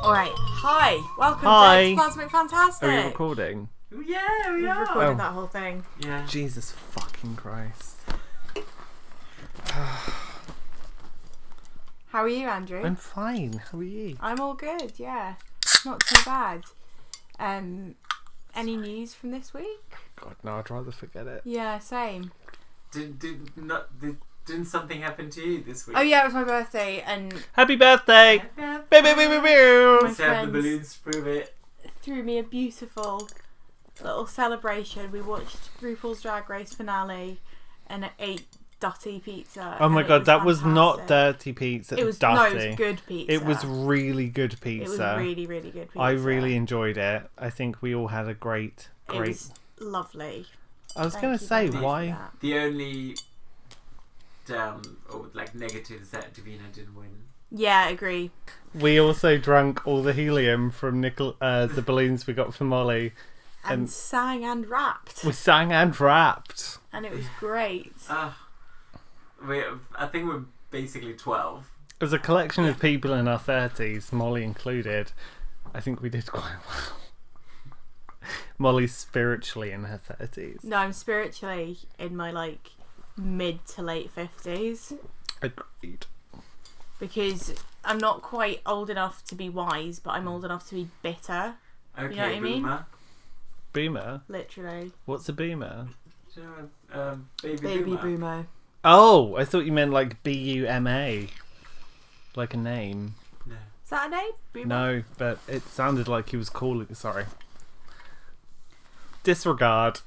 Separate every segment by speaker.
Speaker 1: Alright, hi, welcome
Speaker 2: Hi.
Speaker 1: to Cosmic Fantastic.
Speaker 2: Are we recording?
Speaker 3: Yeah, we
Speaker 1: We've
Speaker 3: are.
Speaker 1: recorded that whole thing.
Speaker 3: Yeah.
Speaker 2: Jesus fucking Christ.
Speaker 1: How are you, Andrew?
Speaker 2: I'm fine. How are you?
Speaker 1: I'm all good, yeah. Not too bad. Any news from this week?
Speaker 2: God, no, I'd rather forget it.
Speaker 1: Yeah, same.
Speaker 3: Didn't something happen to you this week?
Speaker 1: Oh yeah, it was my birthday and
Speaker 2: Happy birthday!
Speaker 3: Yeah.
Speaker 2: Beep, beep, beep, beep, beep.
Speaker 1: My
Speaker 3: To have the
Speaker 1: friends
Speaker 3: balloons prove it.
Speaker 1: threw me a beautiful little celebration. We watched RuPaul's Drag Race finale and ate dirty pizza.
Speaker 2: Oh my
Speaker 1: and
Speaker 2: god, that was
Speaker 1: fantastic.
Speaker 2: not dirty pizza.
Speaker 1: It was
Speaker 2: dirty.
Speaker 1: no, it was good pizza.
Speaker 2: It was really good
Speaker 1: It
Speaker 2: pizza.
Speaker 1: was really, really good pizza.
Speaker 2: I really enjoyed it. I think we all had a great.
Speaker 1: It was lovely.
Speaker 2: I was
Speaker 1: Thank
Speaker 2: going
Speaker 1: you
Speaker 2: to say,
Speaker 1: very much for
Speaker 2: why?
Speaker 1: that.
Speaker 3: The only negative is that Davina didn't win.
Speaker 1: Yeah, I agree.
Speaker 2: We also drank all the helium from the balloons we got from Molly.
Speaker 1: And
Speaker 2: And-
Speaker 1: sang and rapped.
Speaker 2: We sang and rapped.
Speaker 1: And it was great.
Speaker 3: I think we're basically 12.
Speaker 2: As a collection of people in our 30s, Molly included, I think we did quite well. Molly's spiritually in her 30s.
Speaker 1: No, I'm spiritually in my mid to late 50s
Speaker 2: Agreed.
Speaker 1: because I'm not quite old enough to be wise, but I'm old enough to be bitter.
Speaker 3: Okay,
Speaker 1: know what I mean?
Speaker 3: Boomer.
Speaker 2: Boomer?
Speaker 1: Literally.
Speaker 2: What's a boomer?
Speaker 3: Do you know, baby
Speaker 1: Baby
Speaker 3: Boomer.
Speaker 1: boomer.
Speaker 2: Oh, I thought you meant like B-U-M-A. Like a name.
Speaker 3: No.
Speaker 1: Is that a name? Boomer?
Speaker 2: No, but it sounded like he was calling... Sorry. Disregard.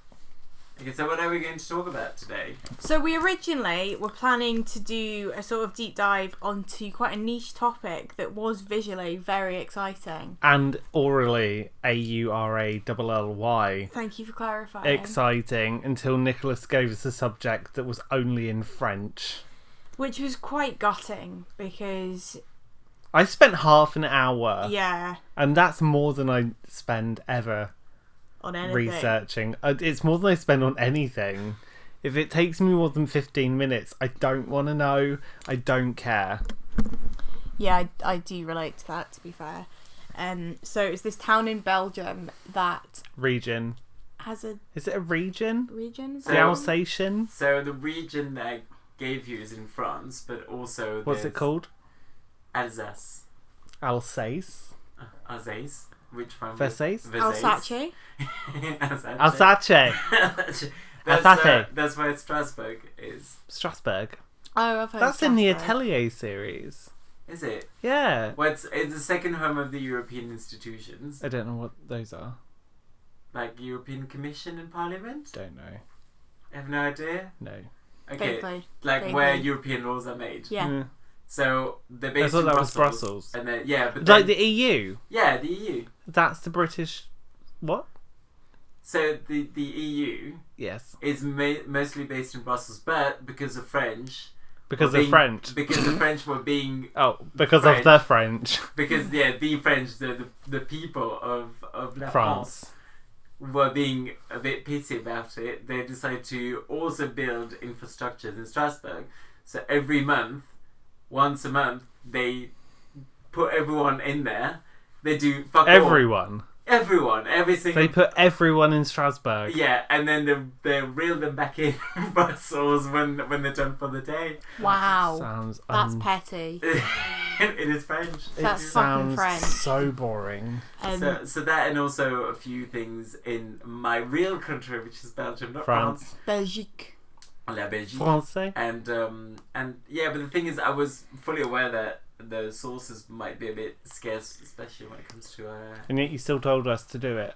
Speaker 3: Okay, so what are we going to talk about today?
Speaker 1: So we originally were planning to do a sort of deep dive onto quite a niche topic that was visually very exciting.
Speaker 2: And orally, A-U-R-A-L-L-Y.
Speaker 1: Thank you for clarifying.
Speaker 2: Exciting until Nicholas gave us a subject that was only in French.
Speaker 1: Which was quite gutting because,
Speaker 2: I spent half an hour,
Speaker 1: yeah,
Speaker 2: and that's more than I spend ever
Speaker 1: on anything.
Speaker 2: researching. It's more than I spend on anything. If it takes me more than 15 minutes, I don't want to know. I don't care.
Speaker 1: Yeah, I do relate to that, to be fair. So it's this town in Belgium that
Speaker 2: Region.
Speaker 1: has a
Speaker 2: Is it a region?
Speaker 1: region.
Speaker 2: The Alsatian?
Speaker 3: So the region that I gave you is in France, but also
Speaker 2: What's it
Speaker 3: there's
Speaker 2: called?
Speaker 3: Alsace.
Speaker 2: Alsace?
Speaker 3: Alsace. Which one?
Speaker 2: Versace?
Speaker 1: Alsace.
Speaker 2: Alsace. Alsace.
Speaker 3: That's where Strasbourg is.
Speaker 2: Strasbourg.
Speaker 1: Oh, I've heard
Speaker 2: That's in the
Speaker 1: Strasbourg.
Speaker 2: Atelier series.
Speaker 3: Is it?
Speaker 2: Yeah.
Speaker 3: Well, it's the second home of the European institutions,
Speaker 2: I don't know what those are.
Speaker 3: like European Commission and Parliament.
Speaker 2: Don't know.
Speaker 3: I have no idea.
Speaker 2: No.
Speaker 3: Okay,
Speaker 1: Vaguely.
Speaker 3: like
Speaker 1: Vaguely.
Speaker 3: where European laws are made.
Speaker 1: Yeah.
Speaker 2: Mm.
Speaker 3: So they're
Speaker 2: I
Speaker 3: based
Speaker 2: thought
Speaker 3: in
Speaker 2: that
Speaker 3: Brussels.
Speaker 2: was Brussels.
Speaker 3: And then but
Speaker 2: Like
Speaker 3: then,
Speaker 2: the EU.
Speaker 3: yeah, the EU.
Speaker 2: That's the British... What?
Speaker 3: So the EU
Speaker 2: Yes.
Speaker 3: is mostly based in Brussels, but because of French.
Speaker 2: Because
Speaker 3: were
Speaker 2: of
Speaker 3: being-
Speaker 2: French.
Speaker 3: Because the French were being
Speaker 2: Oh, because
Speaker 3: French.
Speaker 2: of the French.
Speaker 3: because the French, the people of La France.
Speaker 2: France.
Speaker 3: Were being a bit pissy about it. They decided to also build infrastructures in Strasbourg. So every month, once a month, they put everyone in there. They do fuck all.
Speaker 2: Everyone.
Speaker 3: Everyone, every single.
Speaker 2: They put everyone in Strasbourg.
Speaker 3: Yeah, and then they reel them back in Brussels when they're done for the day.
Speaker 1: Wow.
Speaker 2: Sounds
Speaker 1: That's petty.
Speaker 3: It is French.
Speaker 1: That's
Speaker 2: it
Speaker 1: fucking
Speaker 2: sounds
Speaker 1: French.
Speaker 2: so boring.
Speaker 3: So that, and also a few things in my real country, which is Belgium, not
Speaker 2: France.
Speaker 1: Belgique.
Speaker 3: La Belgique.
Speaker 2: Francais.
Speaker 3: And yeah, but the thing is, I was fully aware that the sources might be a bit scarce, especially when it comes to.
Speaker 2: And yet you still told us to do it.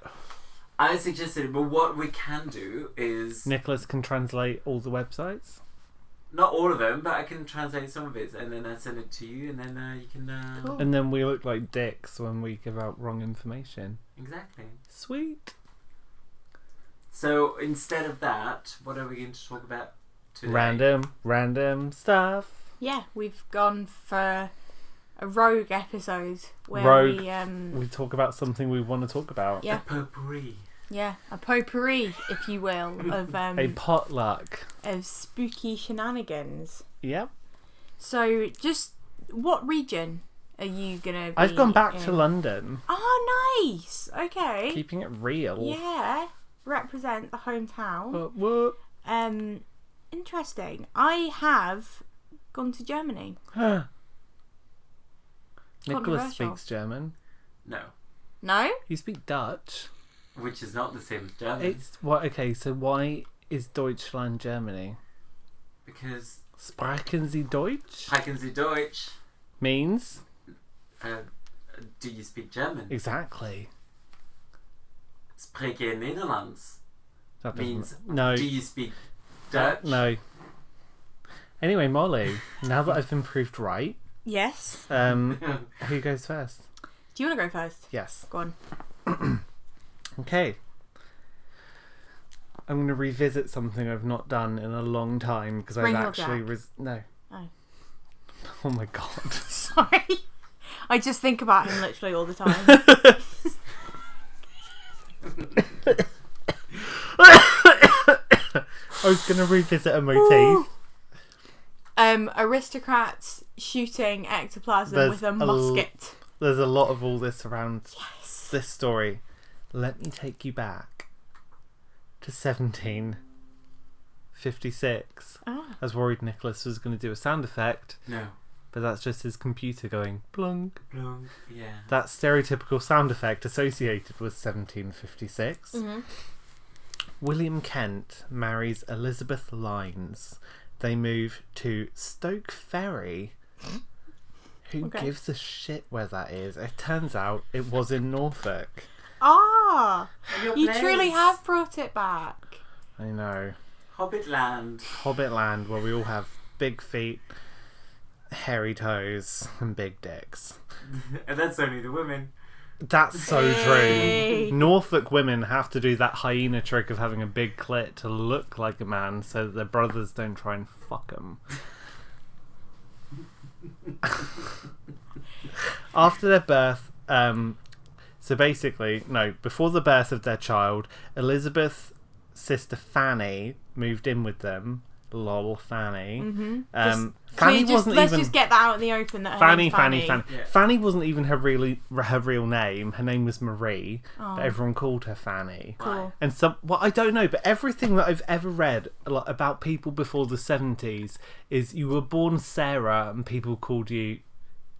Speaker 3: I suggested it, but what we can do is
Speaker 2: Nicholas can translate all the websites.
Speaker 3: not all of them, but I can translate some of it, and then I send it to you, and then you can.
Speaker 1: Cool.
Speaker 2: And then we look like dicks when we give out wrong information.
Speaker 3: Exactly.
Speaker 2: Sweet.
Speaker 3: So instead of that, what are we going to talk about today?
Speaker 2: Random stuff.
Speaker 1: Yeah, we've gone for a rogue episode where
Speaker 2: Rogue.
Speaker 1: we
Speaker 2: We talk about something we want to talk about.
Speaker 1: yeah,
Speaker 3: A potpourri.
Speaker 1: a potpourri, if you will, of
Speaker 2: A potluck.
Speaker 1: of spooky shenanigans.
Speaker 2: Yep.
Speaker 1: So, just what region are you gonna?
Speaker 2: I've gone back
Speaker 1: in?
Speaker 2: to London.
Speaker 1: Oh, nice. Okay.
Speaker 2: Keeping it real.
Speaker 1: Yeah, represent the hometown.
Speaker 2: What?
Speaker 1: Interesting. I have gone to Germany.
Speaker 2: Nicholas speaks German.
Speaker 3: No.
Speaker 1: No?
Speaker 2: You speak Dutch.
Speaker 3: Which is not the same as German.
Speaker 2: It's what? Okay, so why is Deutschland Germany?
Speaker 3: Because
Speaker 2: Sprechen Sie Deutsch?
Speaker 3: Sprechen Sie Deutsch.
Speaker 2: Means?
Speaker 3: Do you speak German?
Speaker 2: Exactly.
Speaker 3: Spreche Nederlands.
Speaker 2: That
Speaker 3: Means
Speaker 2: no.
Speaker 3: do you speak Dutch?
Speaker 2: No. Anyway, Molly, now that I've been proved right,
Speaker 1: Yes.
Speaker 2: who goes first?
Speaker 1: Do you want to go first?
Speaker 2: Yes.
Speaker 1: Go on.
Speaker 2: Okay. I'm going to revisit something I've not done in a long time because I've
Speaker 1: Bring your
Speaker 2: actually...
Speaker 1: Jack.
Speaker 2: No.
Speaker 1: Oh.
Speaker 2: Oh my god.
Speaker 1: Sorry. I just think about him literally all the time.
Speaker 2: I was going to revisit a motif.
Speaker 1: Aristocrats shooting ectoplasm with a musket.
Speaker 2: There's a lot of all this around
Speaker 1: Yes.
Speaker 2: this story. Let me take you back to 1756.
Speaker 1: Oh.
Speaker 2: I was worried Nicholas was going to do a sound effect,
Speaker 3: No.
Speaker 2: but that's just his computer going blunk.
Speaker 3: Blunk. Yeah.
Speaker 2: That stereotypical sound effect associated with 1756.
Speaker 1: Mm-hmm.
Speaker 2: William Kent marries Elizabeth Lynes. They move to Stoke Ferry. Who gives a shit where that is? It turns out it was in Norfolk.
Speaker 1: Ah!
Speaker 3: Your
Speaker 1: You
Speaker 3: place.
Speaker 1: truly have brought it back.
Speaker 2: I know.
Speaker 3: Hobbitland.
Speaker 2: Hobbitland, where we all have big feet, hairy toes, and big dicks.
Speaker 3: And that's only the women.
Speaker 2: That's so
Speaker 1: Hey.
Speaker 2: true. Norfolk women have to do that hyena trick of having a big clit to look like a man so that their brothers don't try and fuck them. After their birth, before the birth of their child, Elizabeth's sister Fanny moved in with them. Lol, Fanny.
Speaker 1: Mm-hmm.
Speaker 2: Fanny wasn't
Speaker 1: let's
Speaker 2: even.
Speaker 1: just get that out in the open. That her
Speaker 2: Fanny.
Speaker 1: name's Fanny.
Speaker 3: Yeah.
Speaker 2: Fanny wasn't even her real name. Her name was Marie,
Speaker 1: Oh.
Speaker 2: but everyone called her Fanny.
Speaker 1: Cool.
Speaker 2: And I don't know, but everything that I've ever read about people before the 70s is you were born Sarah and people called you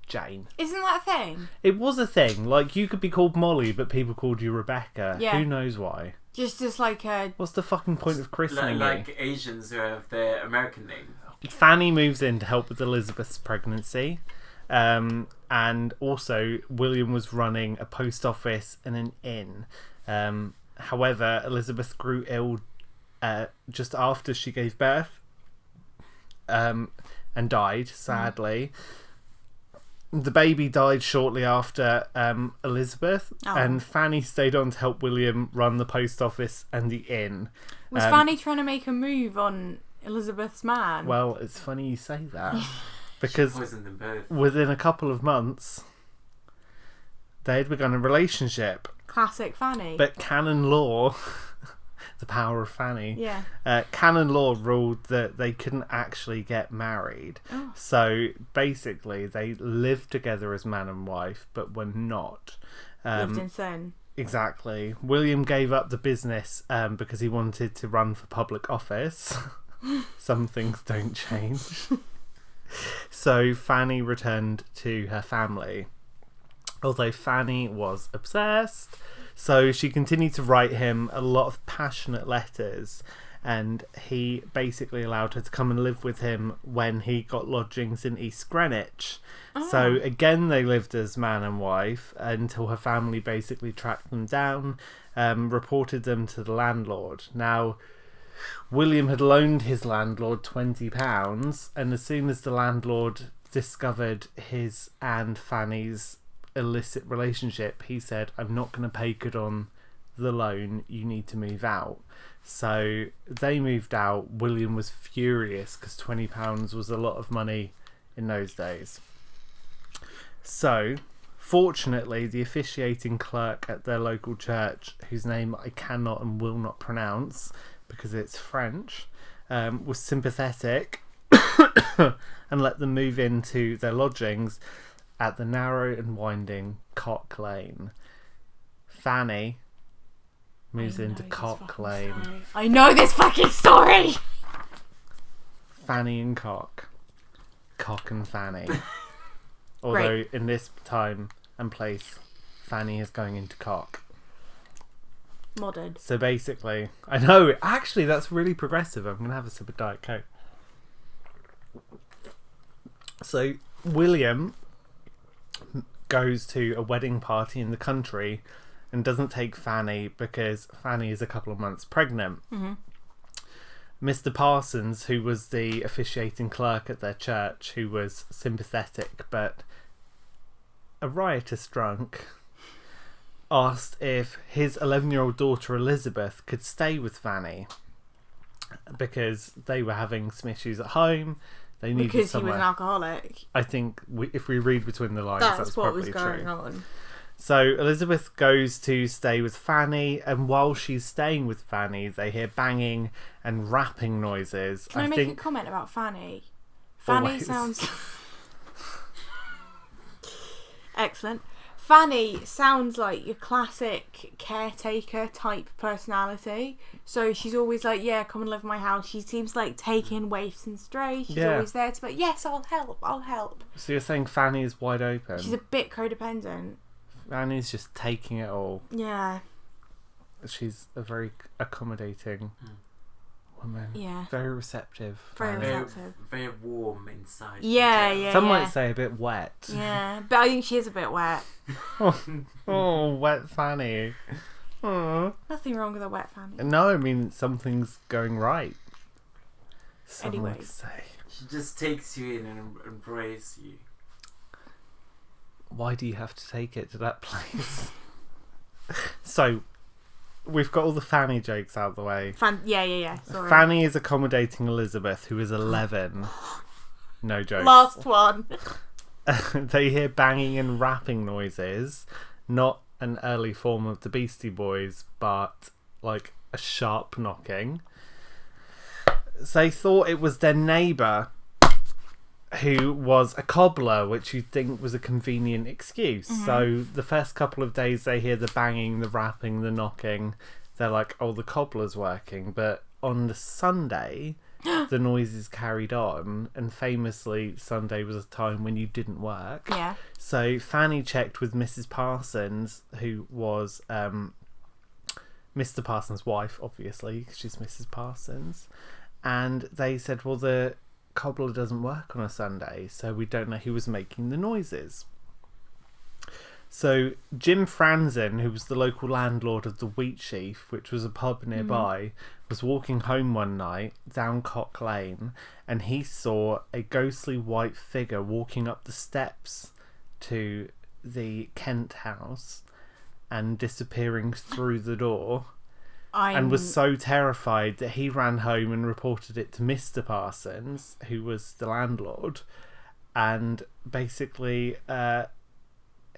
Speaker 2: Jane.
Speaker 1: Isn't that a thing?
Speaker 2: It was a thing. Like, you could be called Molly, but people called you Rebecca.
Speaker 1: Yeah.
Speaker 2: Who knows why?
Speaker 1: Just like a...
Speaker 2: What's the fucking point of christening
Speaker 3: Like
Speaker 2: you?
Speaker 3: Asians who have their American name.
Speaker 2: Fanny moves in to help with Elizabeth's pregnancy. And also, William was running a post office and an inn. However, Elizabeth grew ill just after she gave birth and died, sadly. The baby died shortly after Elizabeth, and Fanny stayed on to help William run the post office and the inn.
Speaker 1: Was Fanny trying to make a move on Elizabeth's man?
Speaker 2: Well, it's funny you say that, because
Speaker 3: Poisoned them both.
Speaker 2: within a couple of months, they had begun a relationship.
Speaker 1: Classic Fanny.
Speaker 2: But canon law, the power of Fanny,
Speaker 1: yeah.
Speaker 2: canon law ruled that they couldn't actually get married.
Speaker 1: Oh.
Speaker 2: So basically, they lived together as man and wife, but were not.
Speaker 1: Lived in sin.
Speaker 2: Exactly. William gave up the business because he wanted to run for public office. Some things don't change. So Fanny returned to her family. Although Fanny was obsessed, so she continued to write him a lot of passionate letters, and he basically allowed her to come and live with him when he got lodgings in East Greenwich.
Speaker 1: Oh.
Speaker 2: So again, they lived as man and wife until her family basically tracked them down, reported them to the landlord. Now, William had loaned his landlord £20, and as soon as the landlord discovered his and Fanny's illicit relationship, he said, "I'm not going to pay good on the loan, you need to move out." So they moved out. William was furious because £20 was a lot of money in those days. So fortunately, the officiating clerk at their local church, whose name I cannot and will not pronounce because it's French, was sympathetic and let them move into their lodgings. at the narrow and winding Cock Lane. Fanny moves into Cock Lane.
Speaker 1: I know this fucking story!
Speaker 2: Fanny and Cock. Cock and Fanny. Although in this time and place, Fanny is going into Cock.
Speaker 1: Modern.
Speaker 2: So basically, I know, actually that's really progressive. I'm going to have a sip of Diet Coke. So William goes to a wedding party in the country and doesn't take Fanny because Fanny is a couple of months pregnant.
Speaker 1: Mm-hmm.
Speaker 2: Mr. Parsons, who was the officiating clerk at their church, who was sympathetic but a riotous drunk, asked if his 11-year-old daughter Elizabeth could stay with Fanny because they were having some issues at home. They needed
Speaker 1: because
Speaker 2: somewhere.
Speaker 1: he was an alcoholic.
Speaker 2: I think if we read between the lines, that's
Speaker 1: what
Speaker 2: probably
Speaker 1: was going
Speaker 2: true.
Speaker 1: on.
Speaker 2: So Elizabeth goes to stay with Fanny, and while she's staying with Fanny, they hear banging and rapping noises.
Speaker 1: Can I make a comment about Fanny? Fanny
Speaker 2: Always.
Speaker 1: sounds... Excellent. Fanny sounds like your classic caretaker type personality. So she's always like, yeah, come and live in my house. She seems like taking waifs and strays. She's always there to be like, yes, I'll help.
Speaker 2: So you're saying Fanny is wide open?
Speaker 1: She's a bit codependent.
Speaker 2: Fanny's just taking it all.
Speaker 1: Yeah.
Speaker 2: She's a very accommodating woman.
Speaker 1: Yeah.
Speaker 2: Very receptive.
Speaker 1: Very
Speaker 2: Fanny.
Speaker 1: receptive.
Speaker 3: Very warm inside.
Speaker 1: Yeah.
Speaker 2: Some might say a bit wet.
Speaker 1: Yeah, but I think she is a bit wet.
Speaker 2: Oh, wet Fanny. Oh.
Speaker 1: Nothing wrong with a wet Fanny.
Speaker 2: No, I mean, something's going right. Some
Speaker 1: Anyway.
Speaker 2: would say.
Speaker 3: She just takes you in and embraces you.
Speaker 2: Why do you have to take it to that place? So, we've got all the Fanny jokes out of the way.
Speaker 1: Yeah. Sorry.
Speaker 2: Fanny is accommodating Elizabeth, who is 11. No joke.
Speaker 1: Last one.
Speaker 2: They hear banging and rapping noises. Not an early form of the Beastie Boys, but like a sharp knocking. So they thought it was their neighbour, who was a cobbler, which you'd think was a convenient excuse.
Speaker 1: Mm-hmm.
Speaker 2: So the first couple of days they hear the banging, the rapping, the knocking. They're like, oh, the cobbler's working. But on the Sunday, the noises carried on. And famously, Sunday was a time when you didn't work.
Speaker 1: Yeah.
Speaker 2: So Fanny checked with Mrs. Parsons, who was Mr. Parsons' wife, obviously, because she's Mrs. Parsons. And they said, well, the cobbler doesn't work on a Sunday, so we don't know who was making the noises. So Jim Franzen, who was the local landlord of the Wheat Sheaf, which was a pub nearby, was walking home one night down Cock Lane, and he saw a ghostly white figure walking up the steps to the Kent house and disappearing through the door. And was so terrified that he ran home and reported it to Mr. Parsons, who was the landlord. And basically,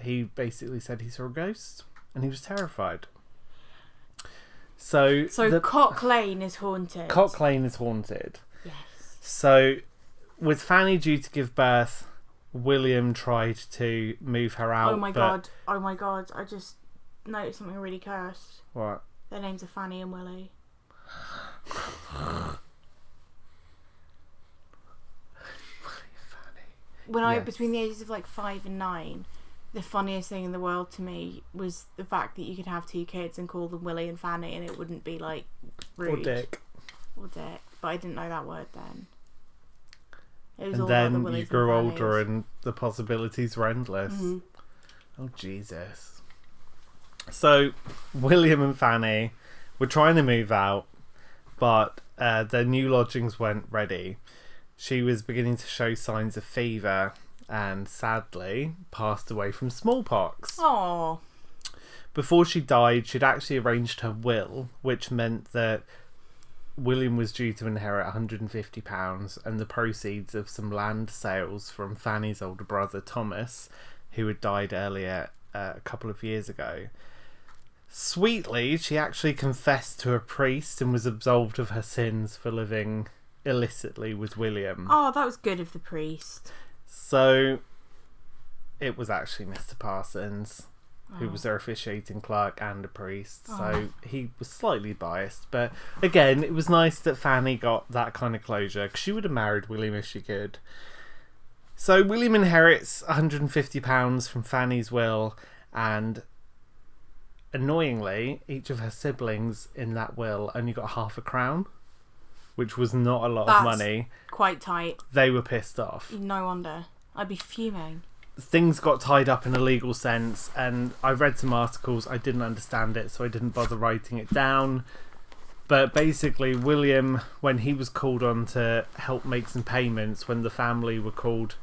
Speaker 2: he basically said he saw a ghost, and he was terrified. So
Speaker 1: Cock Lane is haunted.
Speaker 2: Cock Lane is haunted.
Speaker 1: Yes.
Speaker 2: So, with Fanny due to give birth, William tried to move her out.
Speaker 1: Oh my god! I just noticed something really cursed.
Speaker 2: What?
Speaker 1: Their names are Fanny and Willie. Between the ages of like 5 and 9, the funniest thing in the world to me was the fact that you could have 2 kids and call them Willie and Fanny, and it wouldn't be like rude. Or dick. But I didn't know that word then. It was
Speaker 2: And
Speaker 1: all about the
Speaker 2: then
Speaker 1: Willies
Speaker 2: you grew
Speaker 1: and
Speaker 2: older
Speaker 1: Fannies.
Speaker 2: and the possibilities were endless.
Speaker 1: Mm-hmm.
Speaker 2: Oh, Jesus. So, William and Fanny were trying to move out, but their new lodgings weren't ready. She was beginning to show signs of fever and, sadly, passed away from smallpox.
Speaker 1: Oh.
Speaker 2: Before she died, she'd actually arranged her will, which meant that William was due to inherit £150 and the proceeds of some land sales from Fanny's older brother, Thomas, who had died earlier a couple of years ago. Sweetly, she actually confessed to a priest and was absolved of her sins for living illicitly with William.
Speaker 1: Oh, that was good of the priest.
Speaker 2: So, it was actually Mr. Parsons, who was their officiating clerk and a priest. So he was slightly biased. But again, it was nice that Fanny got that kind of closure, because she would have married William if she could. So William inherits £150 from Fanny's will, and annoyingly, each of her siblings in that will only got half a crown, which was not a lot of money.
Speaker 1: Quite tight.
Speaker 2: They were pissed off.
Speaker 1: No wonder. I'd be fuming.
Speaker 2: Things got tied up in a legal sense, and I read some articles. I didn't understand it, so I didn't bother writing it down. But basically, William, when he was called on to help make some payments, when the family were called,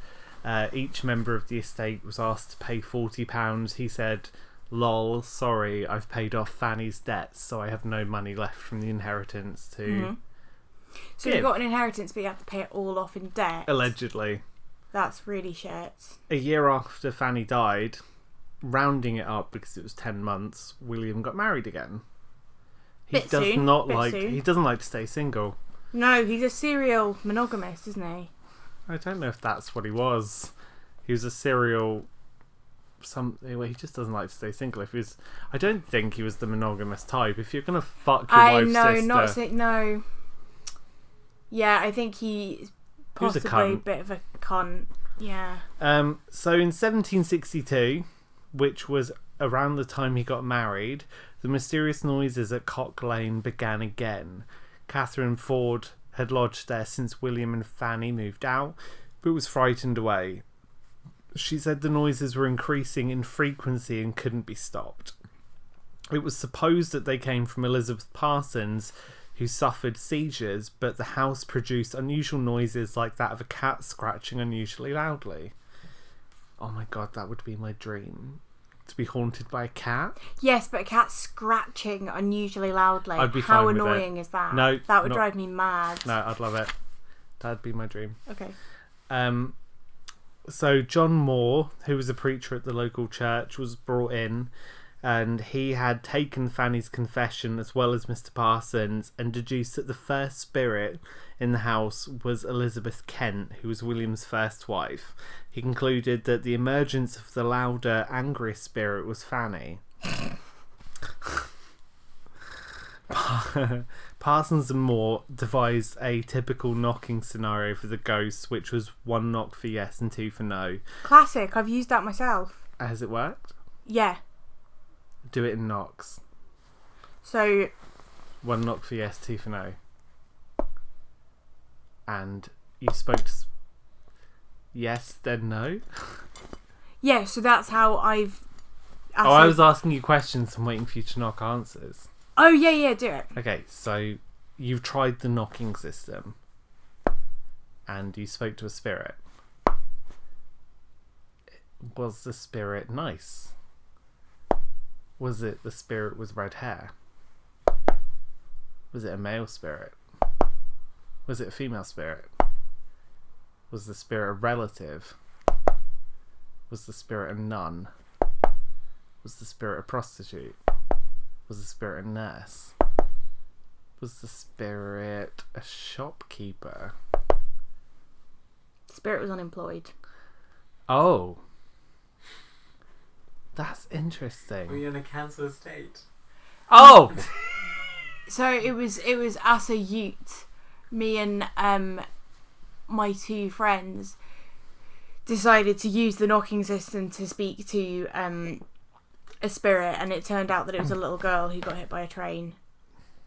Speaker 2: each member of the estate was asked to pay £40. He said, "Lol, sorry, I've paid off Fanny's debts, so I have no money left from the inheritance to
Speaker 1: So you got an inheritance, but you have to pay it all off in debt?
Speaker 2: Allegedly.
Speaker 1: That's really shit.
Speaker 2: A year after Fanny died, rounding it up because it was 10 months, William got married again. He doesn't like to stay single.
Speaker 1: No, he's a serial monogamist, isn't he?
Speaker 2: I don't know if that's what he was. He was a serial he just doesn't like to stay single. I don't think he was the monogamous type. If you're gonna fuck your wife's sister,
Speaker 1: no. Yeah, I think he's possibly a bit of a cunt. Yeah.
Speaker 2: So in 1762, which was around the time he got married, the mysterious noises at Cock Lane began again. Catherine Ford had lodged there since William and Fanny moved out, but was frightened away. She said the noises were increasing in frequency and couldn't be stopped. It was supposed that they came from Elizabeth Parsons, who suffered seizures, but the house produced unusual noises like that of a cat scratching unusually loudly. Oh my god, that would be my dream. To be haunted by a cat?
Speaker 1: Yes, but a cat scratching unusually loudly.
Speaker 2: I'd be fine
Speaker 1: How
Speaker 2: with
Speaker 1: annoying
Speaker 2: it.
Speaker 1: is that?
Speaker 2: No.
Speaker 1: That would drive me mad.
Speaker 2: No, I'd love it. That'd be my dream.
Speaker 1: Okay.
Speaker 2: So John Moore, who was a preacher at the local church, was brought in, and he had taken Fanny's confession as well as Mr. Parsons and deduced that the first spirit in the house was Elizabeth Kent, who was William's first wife. He concluded that the emergence of the louder, angrier spirit was Fanny. Parsons and Moore devised a typical knocking scenario for the ghosts, which was 1 knock for yes and 2 for no.
Speaker 1: Classic. I've used that myself.
Speaker 2: Has it worked?
Speaker 1: Yeah.
Speaker 2: Do it in knocks.
Speaker 1: So
Speaker 2: 1 knock for yes, 2 for no. And you spoke to yes, then no?
Speaker 1: Yeah, so that's how I've...
Speaker 2: I was asking you questions and waiting for you to knock answers.
Speaker 1: Oh, yeah, do it.
Speaker 2: Okay, so you've tried the knocking system and you spoke to a spirit. Was the spirit nice? Was it the spirit with red hair? Was it a male spirit? Was it a female spirit? Was the spirit a relative? Was the spirit a nun? Was the spirit a prostitute? Was the spirit a nurse? Was the spirit a shopkeeper?
Speaker 1: The spirit was unemployed.
Speaker 2: Oh. That's interesting.
Speaker 3: Were you in a council estate?
Speaker 2: Oh!
Speaker 1: So it was as a youth, me and my 2 friends decided to use the knocking system to speak to a spirit, and it turned out that it was a little girl who got hit by a train,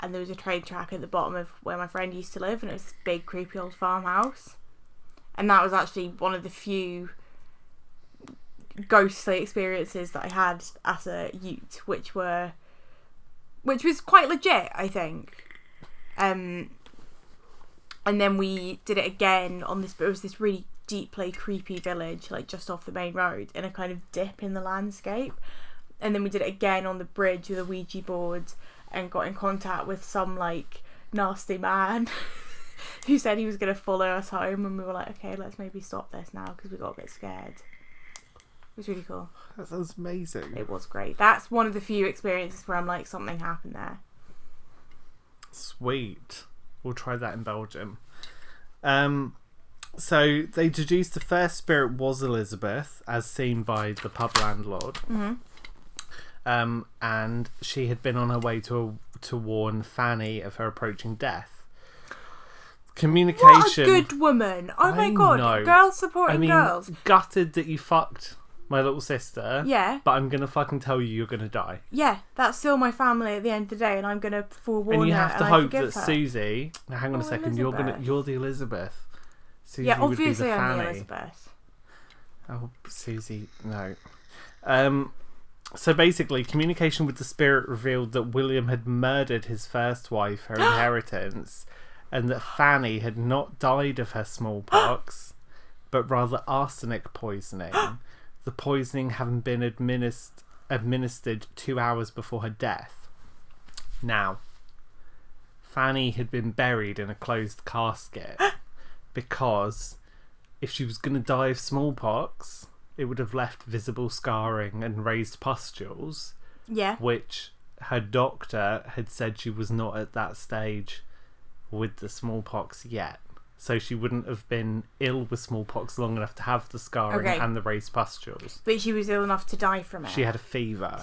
Speaker 1: and there was a train track at the bottom of where my friend used to live, and it was this big creepy old farmhouse, and that was actually one of the few ghostly experiences that I had as a youth, which was quite legit, I think. And then we did it again on this, but it was this really deeply creepy village, like just off the main road, in a kind of dip in the landscape. And then we did it again on the bridge with a Ouija board, and got in contact with some like nasty man who said he was going to follow us home, and we were like, okay, let's maybe stop this now because we got a bit scared. It was really cool.
Speaker 2: That sounds amazing.
Speaker 1: It was great. That's one of the few experiences where I'm like, something happened there.
Speaker 2: Sweet. We'll try that in Belgium. So they deduced the first spirit was Elizabeth, as seen by the pub landlord.
Speaker 1: Mm-hmm.
Speaker 2: And she had been on her way to warn Fanny of her approaching death. Communication.
Speaker 1: What a good woman! Oh my god, girls supporting girls.
Speaker 2: Gutted that you fucked my little sister.
Speaker 1: Yeah.
Speaker 2: But I'm gonna fucking tell you, you're gonna die.
Speaker 1: Yeah, that's still my family at the end of the day, and I'm gonna forewarn her.
Speaker 2: And you have to hope that
Speaker 1: her.
Speaker 2: Susie. Now, hang on a second.
Speaker 1: Elizabeth.
Speaker 2: You're the Elizabeth. Susie
Speaker 1: yeah,
Speaker 2: would be
Speaker 1: obviously
Speaker 2: the
Speaker 1: I'm the
Speaker 2: Fanny.
Speaker 1: Elizabeth.
Speaker 2: Oh, Susie, no. So basically, communication with the spirit revealed that William had murdered his first wife, her inheritance, and that Fanny had not died of her smallpox, but rather arsenic poisoning. The poisoning having been administered 2 hours before her death. Now, Fanny had been buried in a closed casket because if she was going to die of smallpox, it would have left visible scarring and raised pustules.
Speaker 1: Yeah.
Speaker 2: Which her doctor had said she was not at that stage with the smallpox yet. So she wouldn't have been ill with smallpox long enough to have the scarring and the raised pustules.
Speaker 1: But she was ill enough to die from it.
Speaker 2: She had a fever.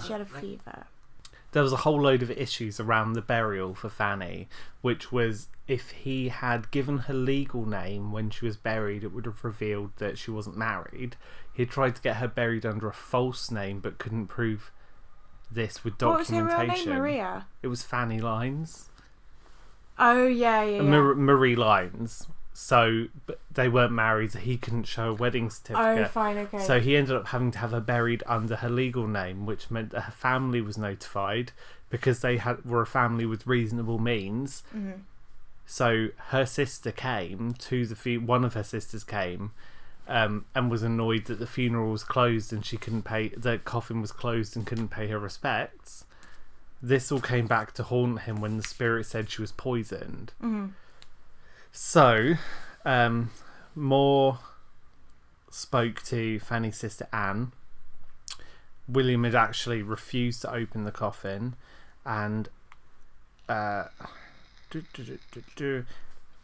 Speaker 2: There was a whole load of issues around the burial for Fanny, which was if he had given her legal name when she was buried, it would have revealed that she wasn't married. He had tried to get her buried under a false name, but couldn't prove this with documentation.
Speaker 1: What was her real name? Maria?
Speaker 2: It was Fanny Lines.
Speaker 1: Oh, yeah.
Speaker 2: Marie Lines. So, but they weren't married, so he couldn't show a wedding certificate.
Speaker 1: Oh, fine, okay.
Speaker 2: So he ended up having to have her buried under her legal name, which meant that her family was notified because they were a family with reasonable means.
Speaker 1: Mm-hmm.
Speaker 2: So her sister came to one of her sisters came, and was annoyed that the funeral was closed and she couldn't pay. The coffin was closed and couldn't pay her respects. This all came back to haunt him when the spirit said she was poisoned.
Speaker 1: Mm-hmm.
Speaker 2: So, Moore spoke to Fanny's sister Anne. William had actually refused to open the coffin, and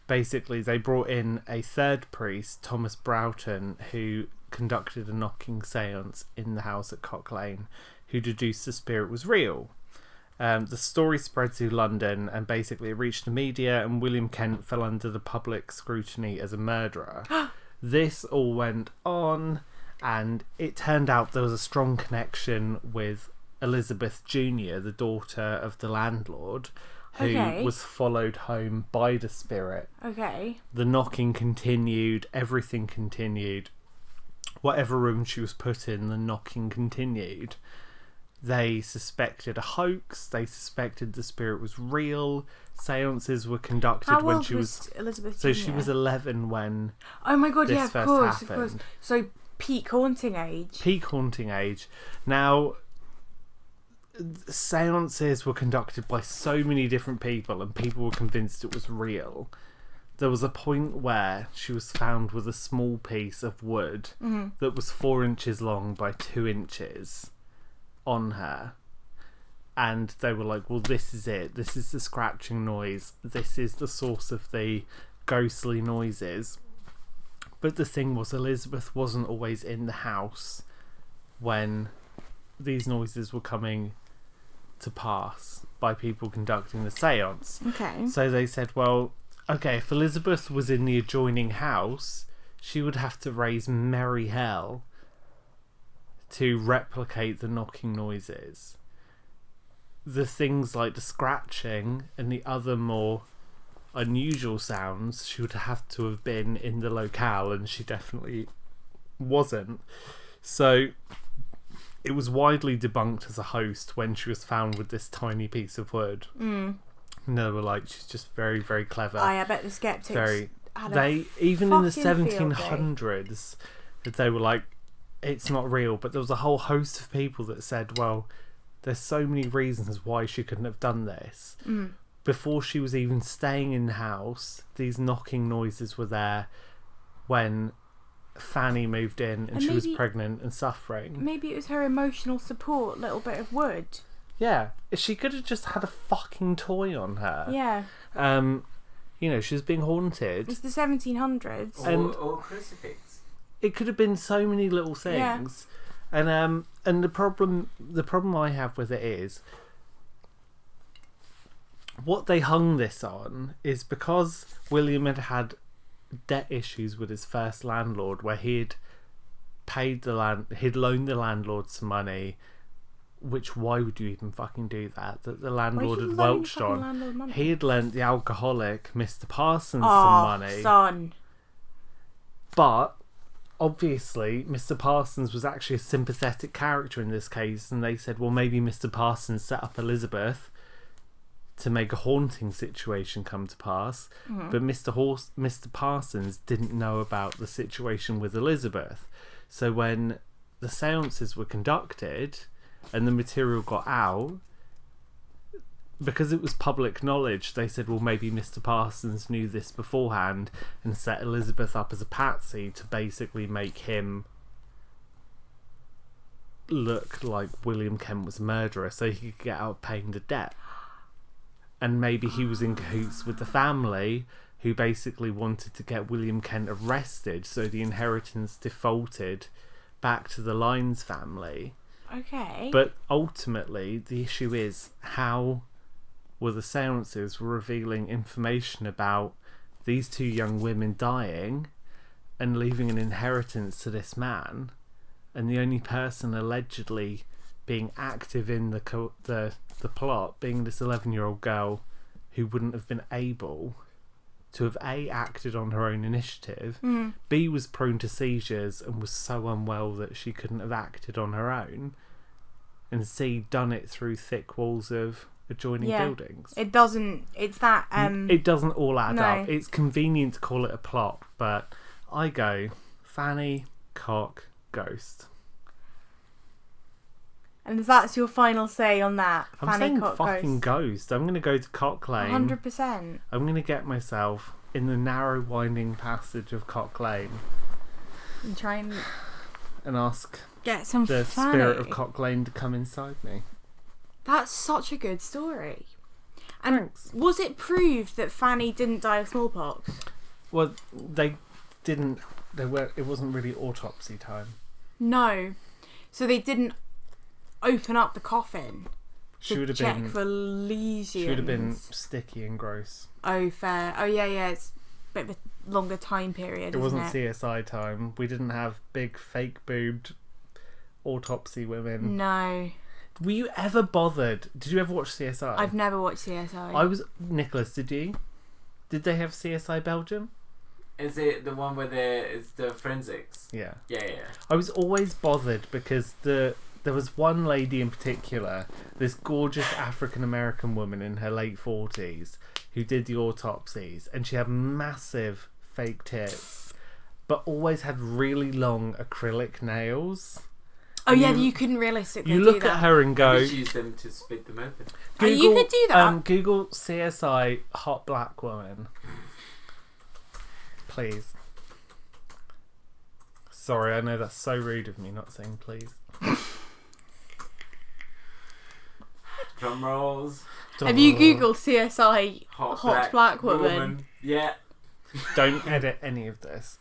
Speaker 2: basically they brought in a third priest, Thomas Broughton, who conducted a knocking seance in the house at Cock Lane, who deduced the spirit was real. The story spread through London and basically it reached the media, and William Kent fell under the public scrutiny as a murderer. This all went on, and it turned out there was a strong connection with Elizabeth Jr., the daughter of the landlord, who was followed home by the spirit.
Speaker 1: Okay.
Speaker 2: The knocking continued, everything continued. Whatever room she was put in, the knocking continued. They suspected a hoax. They suspected the spirit was real. Seances were conducted when she was
Speaker 1: Elizabeth.
Speaker 2: So
Speaker 1: Jr.?
Speaker 2: she was 11 when.
Speaker 1: Oh my god!
Speaker 2: This
Speaker 1: Of course. So peak haunting age. Now, seances were conducted by so many different people, and people were convinced it was real. There was a point where she was found with a small piece of wood that was 4 inches long by 2 inches. On her, and they were like, well, this is it, this is the scratching noise, this is the source of the ghostly noises. But the thing was, Elizabeth wasn't always in the house when these noises were coming to pass by people conducting the seance. Okay.
Speaker 2: So they said, well, okay, if Elizabeth was in the adjoining house, she would have to raise merry hell to replicate the knocking noises. The things like the scratching and the other more unusual sounds, she would have to have been in the locale, and she definitely wasn't. So it was widely debunked as a host when she was found with this tiny piece of wood. And they were like, she's just very, very clever.
Speaker 1: I bet the skeptics
Speaker 2: even in the 1700s, they were like, it's not real. But there was a whole host of people that said, well, there's so many reasons why she couldn't have done this. Before she was even staying in the house, these knocking noises were there when Fanny moved in and she was pregnant and suffering.
Speaker 1: Maybe it was her emotional support, little bit of wood.
Speaker 2: Yeah, she could have just had a fucking toy on her.
Speaker 1: Yeah.
Speaker 2: You know, she was being haunted.
Speaker 1: It's the 1700s.
Speaker 3: Or crucifix.
Speaker 2: It could have been so many little things. Yeah. And the problem I have with it is, what they hung this on is because William had debt issues with his first landlord, where he'd loaned the landlord some money, which, why would you even fucking do that? That the landlord had welched on. He had lent the alcoholic Mr. Parsons some money.
Speaker 1: Son.
Speaker 2: But obviously Mr. Parsons was actually a sympathetic character in this case, and they said, well, maybe Mr. Parsons set up Elizabeth to make a haunting situation come to pass. But Mr. Parsons didn't know about the situation with Elizabeth. So when the seances were conducted and the material got out, because it was public knowledge, they said, well, maybe Mr. Parsons knew this beforehand and set Elizabeth up as a patsy to basically make him look like William Kent was a murderer so he could get out of paying the debt. And maybe he was in cahoots with the family, who basically wanted to get William Kent arrested so the inheritance defaulted back to the Lyons family.
Speaker 1: Okay.
Speaker 2: But ultimately, the issue is, how were the seances revealing information about these two young women dying and leaving an inheritance to this man, and the only person allegedly being active in the plot being this 11-year-old girl who wouldn't have been able to have A, acted on her own initiative, B, was prone to seizures and was so unwell that she couldn't have acted on her own, and C, done it through thick walls of adjoining buildings.
Speaker 1: It doesn't all
Speaker 2: add up. It's convenient to call it a plot, but I go Fanny, cock, ghost.
Speaker 1: And that's your final say on that?
Speaker 2: I'm
Speaker 1: Fanny,
Speaker 2: saying
Speaker 1: cock,
Speaker 2: fucking ghost. I'm going to go to Cock Lane.
Speaker 1: 100%.
Speaker 2: I'm going to get myself in the narrow winding passage of Cock Lane
Speaker 1: and try and
Speaker 2: ask
Speaker 1: get some
Speaker 2: the
Speaker 1: Fanny.
Speaker 2: Spirit of Cock Lane to come inside me.
Speaker 1: That's such a good story. And
Speaker 2: Thanks.
Speaker 1: Was it proved that Fanny didn't die of smallpox?
Speaker 2: Well, they didn't. It wasn't really autopsy time.
Speaker 1: No. So they didn't open up the coffin to check for lesions.
Speaker 2: She would have been sticky and gross.
Speaker 1: Oh, fair. Oh, yeah. It's a bit of a longer time period,
Speaker 2: It wasn't
Speaker 1: isn't it?
Speaker 2: CSI time. We didn't have big fake boobed autopsy women.
Speaker 1: No.
Speaker 2: Were you ever bothered? Did you ever watch CSI?
Speaker 1: I've never watched CSI.
Speaker 2: Nicholas, did you? Did they have CSI Belgium?
Speaker 3: Is it the one where it's the forensics?
Speaker 2: Yeah.
Speaker 3: Yeah.
Speaker 2: I was always bothered because there was one lady in particular, this gorgeous African-American woman in her late 40s, who did the autopsies, and she had massive fake tits, but always had really long acrylic nails.
Speaker 1: Oh, yeah, you couldn't realistically do that.
Speaker 2: You look at her and go...
Speaker 3: Just use them to split them open.
Speaker 1: You could do that.
Speaker 2: Google CSI hot black woman. Please. Sorry, I know that's so rude of me not saying please.
Speaker 3: Drum rolls.
Speaker 1: Have you Googled CSI hot black woman?
Speaker 3: Yeah.
Speaker 2: Don't edit any of this.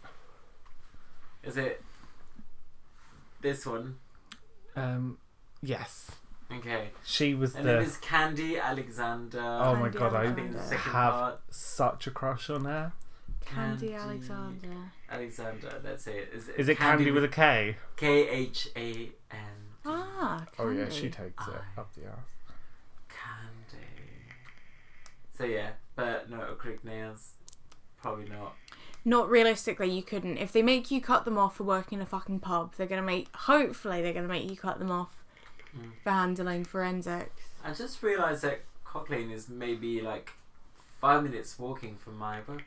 Speaker 3: Is it this one?
Speaker 2: Yes.
Speaker 3: Okay.
Speaker 2: She was
Speaker 3: and then there's Candy Alexander.
Speaker 2: Oh my god, I have such a crush on her.
Speaker 1: Candy Alexander.
Speaker 3: Alexander, that's it.
Speaker 2: Is it Candy with a K?
Speaker 3: Khan.
Speaker 1: Ah, Candy.
Speaker 2: Oh yeah, she takes it up the arse.
Speaker 3: Candy. So yeah, but no acrylic nails. Probably not.
Speaker 1: Not realistically, you couldn't. If they make you cut them off for working in a fucking pub, hopefully they're gonna make you cut them off for handling forensics.
Speaker 3: I just realised that Cock Lane is maybe like 5 minutes walking from my book.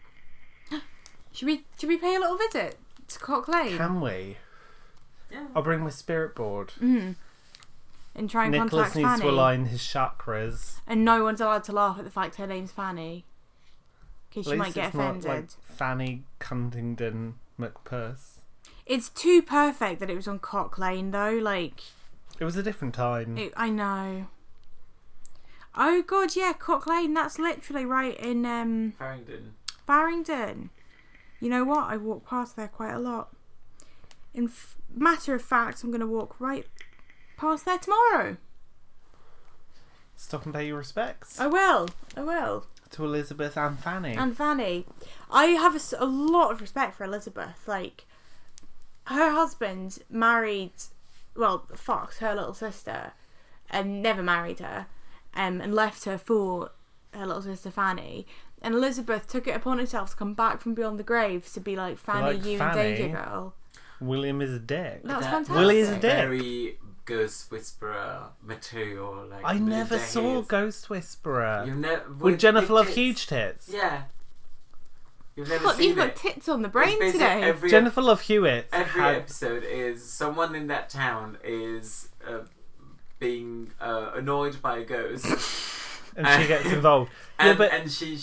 Speaker 1: Should we pay a little visit to Cock Lane?
Speaker 2: Can we?
Speaker 3: Yeah.
Speaker 2: I'll bring my spirit board.
Speaker 1: And try and
Speaker 2: Nicholas
Speaker 1: contact
Speaker 2: needs
Speaker 1: Fanny.
Speaker 2: to align his chakras.
Speaker 1: And no one's allowed to laugh at the fact her name's Fanny. Because she might get offended.
Speaker 2: Not like Fanny Cuntingdon McPurse.
Speaker 1: It's too perfect that it was on Cock Lane though, like...
Speaker 2: It was a different time.
Speaker 1: I know. Oh god, yeah, Cock Lane, that's literally right in...
Speaker 3: Farringdon.
Speaker 1: Farringdon. You know what? I walk past there quite a lot. In matter of fact, I'm going to walk right past there tomorrow.
Speaker 2: Stop and pay your respects.
Speaker 1: I will.
Speaker 2: To Elizabeth and Fanny.
Speaker 1: And Fanny. I have a lot of respect for Elizabeth. Like, her husband fucked her little sister and never married her, and left her for her little sister Fanny. And Elizabeth took it upon herself to come back from beyond the grave to be like, Fanny, you and Danger Girl.
Speaker 2: William is a dick.
Speaker 1: That's fantastic.
Speaker 2: Willie is a dick.
Speaker 3: Very Ghost Whisperer material. Like,
Speaker 2: I never saw Ghost Whisperer.
Speaker 3: With
Speaker 2: Jennifer Love Hugetits.
Speaker 3: Yeah. You've never seen
Speaker 1: You've got tits on the brain today.
Speaker 2: Jennifer Love Hugetits.
Speaker 3: Every episode is someone in that town is being annoyed by a ghost.
Speaker 2: And she gets involved.
Speaker 3: And she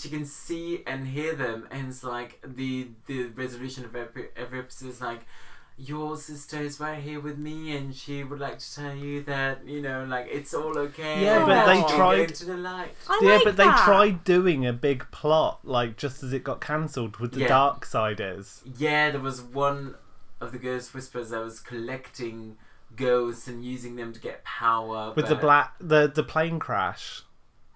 Speaker 3: can see and hear them, and it's like the resolution of every episode is like, your sister is right here with me, and she would like to tell you that, you know, like, it's all okay.
Speaker 2: Yeah, but they tried
Speaker 3: into the light.
Speaker 2: They tried doing a big plot, like, just as it got cancelled with the Darksiders.
Speaker 3: Yeah, there was one of the Ghost Whisperers that was collecting ghosts and using them to get power.
Speaker 2: With the plane crash.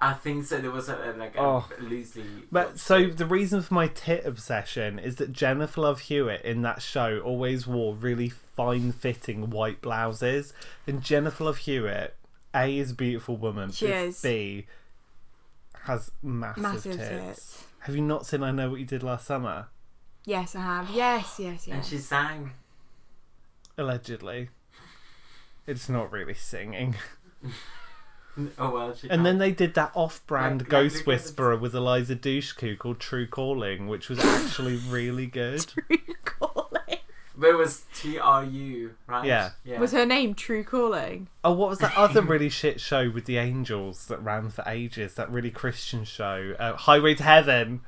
Speaker 3: I think so. There was a loosely.
Speaker 2: But so the reason for my tit obsession is that Jennifer Love Hewitt in that show always wore really fine-fitting white blouses, and Jennifer Love Hewitt, A, is a beautiful woman.
Speaker 1: She is.
Speaker 2: B, has massive tits. Have you not seen I Know What You Did Last Summer?
Speaker 1: Yes, I have. Yes.
Speaker 3: And she sang.
Speaker 2: Allegedly. It's not really singing.
Speaker 3: Oh well,
Speaker 2: and then they did that off-brand Ghost Whisperer with Eliza Dushku called True Calling, which was actually really good.
Speaker 1: True Calling.
Speaker 3: But it was TRU, right?
Speaker 2: Yeah.
Speaker 1: Was her name True Calling?
Speaker 2: Oh, what was that other really shit show with the angels that ran for ages? That really Christian show, Highway to Heaven.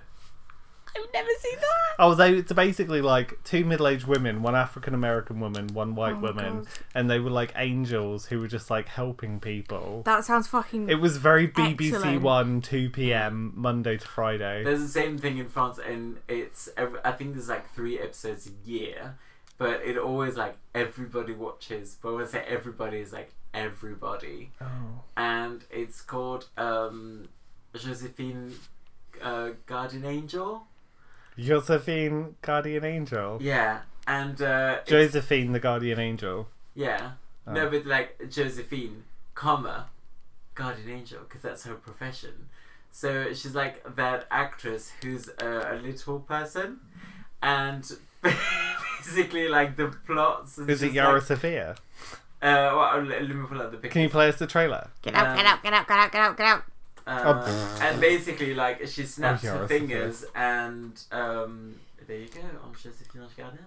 Speaker 1: I've never seen that.
Speaker 2: Oh, they're basically like two middle-aged women, one African-American woman, one white woman,
Speaker 1: God.
Speaker 2: and they were like angels who were just like helping people.
Speaker 1: That sounds fucking.
Speaker 2: It was very BBC
Speaker 1: excellent.
Speaker 2: 1, 2 p.m, Monday to Friday.
Speaker 3: There's the same thing in France, and I think there's like 3 episodes a year, but it always like everybody watches. But when I say everybody, it's like everybody.
Speaker 2: Oh.
Speaker 3: And it's called Josephine Guardian Angel.
Speaker 2: Josephine, Guardian Angel.
Speaker 3: Yeah, and
Speaker 2: Josephine, the Guardian Angel.
Speaker 3: Yeah, no, but like Josephine, Guardian Angel, because that's her profession. So she's like that actress who's a little person, and basically like the plots.
Speaker 2: Is it Yara Sophia?
Speaker 3: Well, let me pull out the picture.
Speaker 2: Can you play us the trailer?
Speaker 1: Get out!
Speaker 3: And basically, like, she snaps her
Speaker 2: Yara
Speaker 3: fingers, and there you go. On Josephine Ange-Gardien.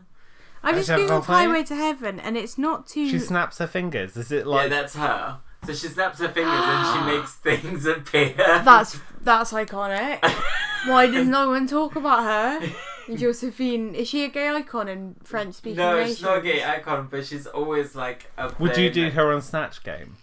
Speaker 1: I just googled Highway to Heaven, and it's not too.
Speaker 2: She snaps her fingers. Is it like?
Speaker 3: Yeah, that's her. So she snaps her fingers and she makes things appear.
Speaker 1: That's iconic. Why does no one talk about her? Josephine, is she a gay icon in French-speaking nations?
Speaker 3: No, she's not a gay icon, but she's always like up
Speaker 2: Would
Speaker 3: there,
Speaker 2: you do
Speaker 3: like,
Speaker 2: her on Snatch Game?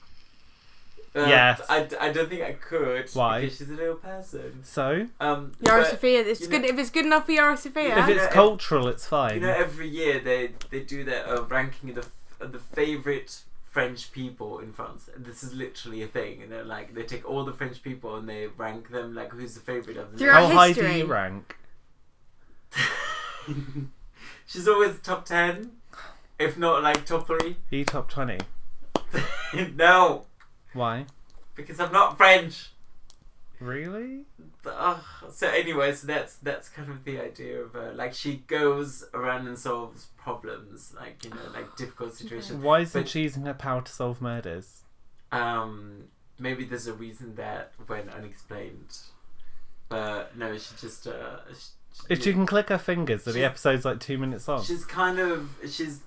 Speaker 2: Yes.
Speaker 3: I don't think I could.
Speaker 2: Why?
Speaker 3: Because she's a little person.
Speaker 2: So?
Speaker 1: Yara Sophia, it's good. If it's good enough for Yara Sophia.
Speaker 2: If it's cultural, it's fine.
Speaker 3: You know, every year they do that ranking of the favourite French people in France. This is literally a thing. You know, like they take all the French people and they rank them like who's the favourite of them.
Speaker 1: Throughout
Speaker 2: How high
Speaker 1: history.
Speaker 2: do you rank?
Speaker 3: She's always top 10, if not like top 3.
Speaker 2: Are you top 20?
Speaker 3: No,
Speaker 2: Why?
Speaker 3: because I'm not French.
Speaker 2: Really?
Speaker 3: So anyway, so that's kind of the idea of like she goes around and solves problems, like, you know, like difficult situations.
Speaker 2: Why isn't she using her power to solve murders?
Speaker 3: Maybe there's a reason that went unexplained, but no, she just
Speaker 2: If you can click her fingers, so the episode's like 2 minutes long.
Speaker 3: She's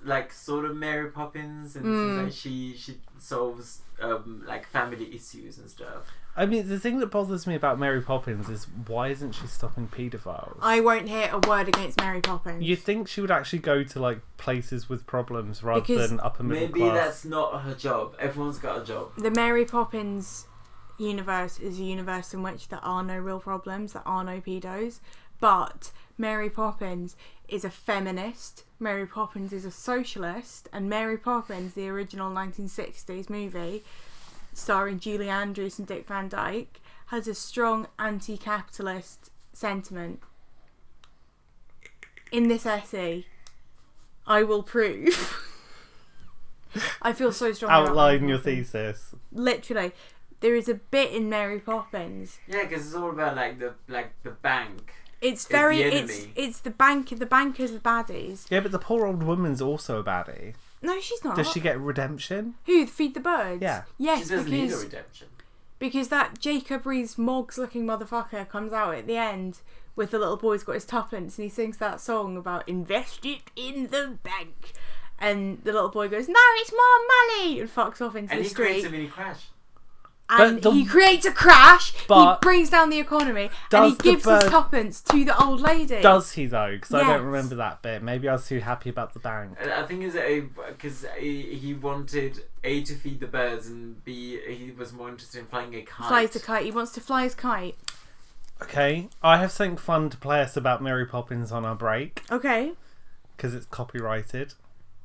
Speaker 3: like sort of Mary Poppins, and like she solves like family issues and stuff.
Speaker 2: I mean, the thing that bothers me about Mary Poppins is why isn't she stopping paedophiles?
Speaker 1: I won't hear a word against Mary Poppins.
Speaker 2: You'd think she would actually go to like places with problems rather than upper middle
Speaker 3: Maybe
Speaker 2: class.
Speaker 3: that's not her job. Everyone's got a job.
Speaker 1: The Mary Poppins universe is a universe in which there are no real problems, there are no pedos, But Mary Poppins is a feminist, Mary Poppins is a socialist, and Mary Poppins, the original 1960s movie, starring Julie Andrews and Dick Van Dyke, has a strong anti-capitalist sentiment. In this essay, I will prove. I feel so strong.
Speaker 2: Outline your thesis.
Speaker 1: Literally, there is a bit in Mary Poppins.
Speaker 3: Yeah, because it's all about like the bank.
Speaker 1: It's very it's the bank. The bankers are baddies.
Speaker 2: Yeah, but the poor old woman's also a baddie.
Speaker 1: No, she's not.
Speaker 2: Does she get redemption?
Speaker 1: Who? Feed the birds?
Speaker 2: Yeah.
Speaker 1: Yes,
Speaker 3: she doesn't need a redemption.
Speaker 1: Because that Jacob Rees-Moggs looking motherfucker comes out at the end with the little boy's got his tuppence and he sings that song about invest it in the bank. And the little boy goes, no, it's more money! And fucks off into the street.
Speaker 3: And he creates a mini crash.
Speaker 1: And he creates a crash, he brings down the economy, and he gives his tuppence to the old lady.
Speaker 2: Does he though? Because I don't remember that bit. Maybe I was too happy about the bank.
Speaker 3: I think it's because he wanted A, to feed the birds, and B, he was more interested in flying a kite.
Speaker 1: Flies the kite. He wants to fly his kite.
Speaker 2: Okay, I have something fun to play us about Mary Poppins on our break.
Speaker 1: Okay.
Speaker 2: Because it's copyrighted.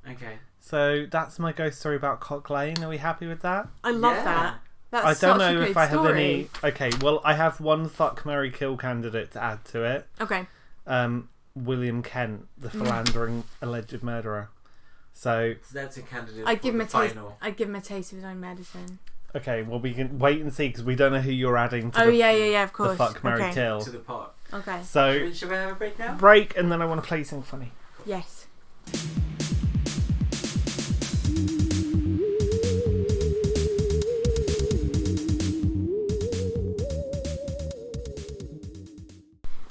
Speaker 3: Okay.
Speaker 2: So that's my ghost story about Cock Lane. Are we happy with that?
Speaker 1: I love that. That's
Speaker 2: I don't know
Speaker 1: such a
Speaker 2: if
Speaker 1: good
Speaker 2: I have
Speaker 1: story.
Speaker 2: any. Okay, well, I have one fuck, marry, kill candidate to add to it.
Speaker 1: Okay.
Speaker 2: William Kent, the philandering alleged murderer. So
Speaker 3: that's a candidate.
Speaker 1: I'd give him a taste.
Speaker 3: Final.
Speaker 1: I'd give him a taste of his own medicine.
Speaker 2: okay, well, we can wait and see because we don't know who you're adding to.
Speaker 1: Oh yeah, of course.
Speaker 2: The fuck, marry, kill
Speaker 3: To the pot.
Speaker 1: Okay.
Speaker 2: So
Speaker 3: Should we have a break now?
Speaker 2: break, and then I want to play something funny.
Speaker 1: Yes.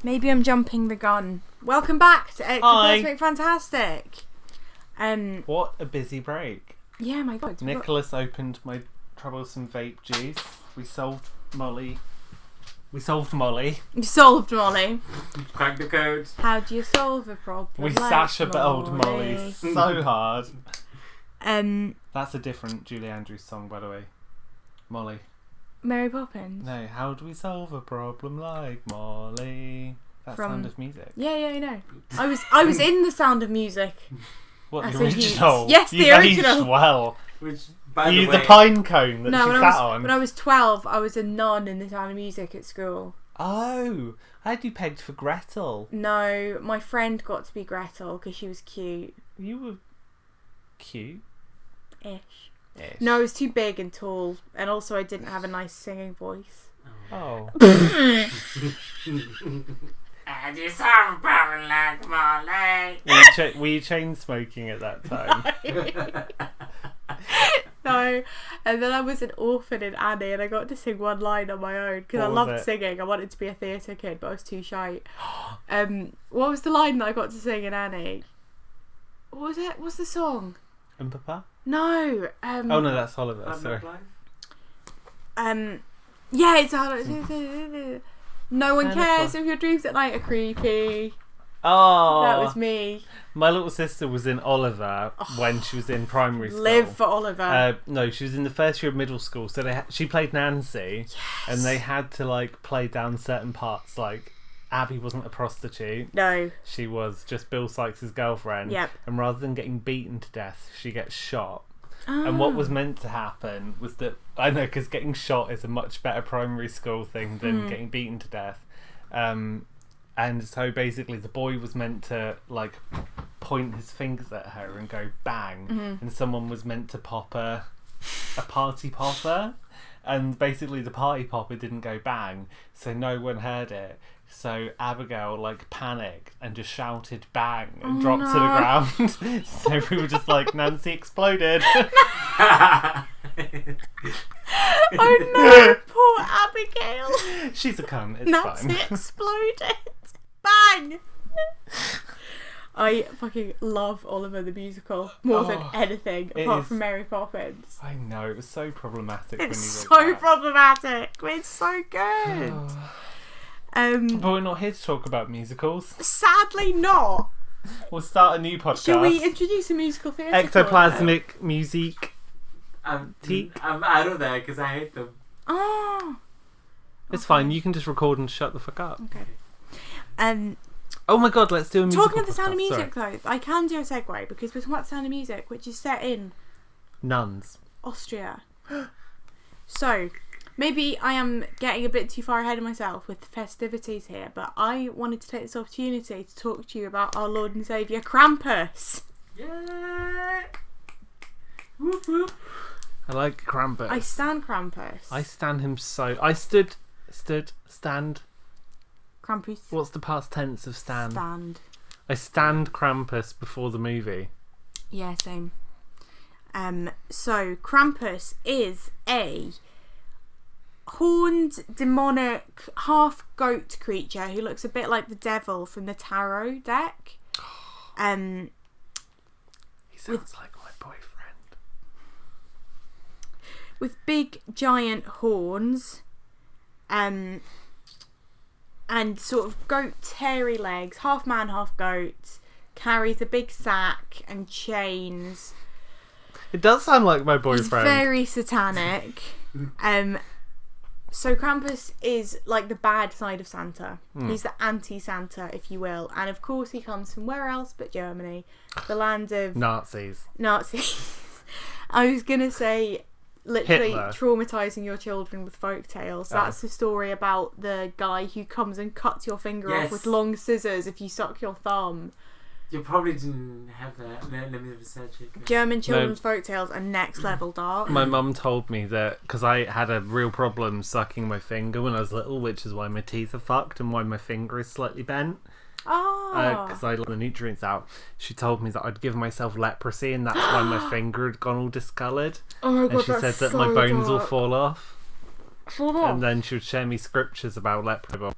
Speaker 1: Maybe I'm jumping the gun. Welcome back to Ectoplasmic Fantastic.
Speaker 2: What a busy break.
Speaker 1: Yeah, my God.
Speaker 2: Nicholas opened my troublesome vape juice. We solved Molly.
Speaker 1: You solved Molly.
Speaker 3: Crack the code.
Speaker 1: How do you solve a problem?
Speaker 2: We
Speaker 1: like
Speaker 2: Sasha belled Molly so hard. That's a different Julie Andrews song, by the way. Molly.
Speaker 1: Mary Poppins.
Speaker 2: No, how do we solve a problem like Molly? That's Sound of Music.
Speaker 1: Yeah, I know. I was in the Sound of Music.
Speaker 2: What, the original?
Speaker 1: Yes, the original.
Speaker 2: Aged well.
Speaker 3: Which, by
Speaker 2: You
Speaker 3: the way,
Speaker 2: the pine cone that she sat on.
Speaker 1: When I was 12, I was a nun in the Sound of Music at school.
Speaker 2: Oh, I had you pegged for Gretel.
Speaker 1: No, my friend got to be Gretel because she was cute.
Speaker 2: You were cute.
Speaker 1: Ish.
Speaker 2: Ish.
Speaker 1: No, I was too big and tall, and also I didn't have a nice singing voice.
Speaker 2: Oh.
Speaker 3: And you solve a problem like Molly.
Speaker 2: Were you chain smoking at that time?
Speaker 1: No, and then I was an orphan in Annie, and I got to sing one line on my own because I loved singing. I wanted to be a theatre kid, but I was too shy. What was the line that I got to sing in Annie? What was it? What's the song?
Speaker 2: Papa?
Speaker 1: No.
Speaker 2: Oh no, that's Oliver. Sorry.
Speaker 1: Yeah, it's Oliver. No one cares if your dreams at night are creepy.
Speaker 2: Oh,
Speaker 1: that was me.
Speaker 2: My little sister was in Oliver when she was in primary school.
Speaker 1: Live for Oliver.
Speaker 2: No, she was in the first year of middle school, so she played Nancy, and they had to play down certain parts. Like Abby wasn't a prostitute.
Speaker 1: No,
Speaker 2: she was just Bill Sykes' girlfriend.
Speaker 1: Yep.
Speaker 2: And rather than getting beaten to death, she gets shot. And what was meant to happen was that, I know, because getting shot is a much better primary school thing than getting beaten to death. And so basically the boy was meant to point his fingers at her and go bang, and someone was meant to pop a party popper, and basically the party popper didn't go bang, so no one heard it. So Abigail panicked and just shouted bang and dropped to the ground. So we were just like, Nancy exploded.
Speaker 1: Oh no, poor Abigail.
Speaker 2: She's a cunt, it's
Speaker 1: Nancy
Speaker 2: fine.
Speaker 1: exploded. Bang. I fucking love Oliver the Musical more than anything apart from Mary Poppins.
Speaker 2: I know, it was so problematic.
Speaker 1: It's so problematic. It's so good.
Speaker 2: But we're not here to talk about musicals.
Speaker 1: Sadly not.
Speaker 2: We'll start a new podcast.
Speaker 1: Should we introduce a musical theatre?
Speaker 2: Ectoplasmic music.
Speaker 3: I'm out of there because I hate them.
Speaker 1: Oh.
Speaker 2: It's fine, you can just record and shut the fuck up.
Speaker 1: Okay.
Speaker 2: Oh my god, let's do a musical
Speaker 1: Talking of the Sound of
Speaker 2: podcast.
Speaker 1: Music, though, I can do a segue because we're talking about the Sound of Music, which is set in
Speaker 2: Nuns.
Speaker 1: Austria. So, maybe I am getting a bit too far ahead of myself with the festivities here, but I wanted to take this opportunity to talk to you about our Lord and Saviour Krampus.
Speaker 3: Yeah. Whoop whoop.
Speaker 2: I like Krampus.
Speaker 1: I stand Krampus.
Speaker 2: I stand him so... stand.
Speaker 1: Krampus.
Speaker 2: What's the past tense of stand?
Speaker 1: Stand.
Speaker 2: I stand Krampus before the movie.
Speaker 1: Yeah, same. So Krampus is a horned, demonic, half goat creature who looks a bit like the devil from the tarot deck.
Speaker 2: He sounds like my boyfriend.
Speaker 1: With big, giant horns, and sort of goat hairy legs, half man, half goat, carries a big sack and chains.
Speaker 2: It does sound like my boyfriend.
Speaker 1: He's very satanic. So Krampus is like the bad side of Santa. He's the anti-Santa, if you will. And of course he comes from where else but Germany, the land of
Speaker 2: Nazis.
Speaker 1: I was going to say literally
Speaker 2: Hitler.
Speaker 1: traumatising your children with folk tales. That's the story about the guy who comes and cuts your finger off with long scissors if you suck your thumb.
Speaker 3: You probably didn't have that. Let me research it.
Speaker 1: German children's folk tales are next level dark.
Speaker 2: My mum told me that because I had a real problem sucking my finger when I was little, which is why my teeth are fucked and why my finger is slightly bent. Because I let the nutrients out. She told me that I'd given myself leprosy and that's why my finger had gone all discoloured.
Speaker 1: Oh my god,
Speaker 2: and she said that my bones will fall off.
Speaker 1: Fall off?
Speaker 2: And then she would share me scriptures about leprosy.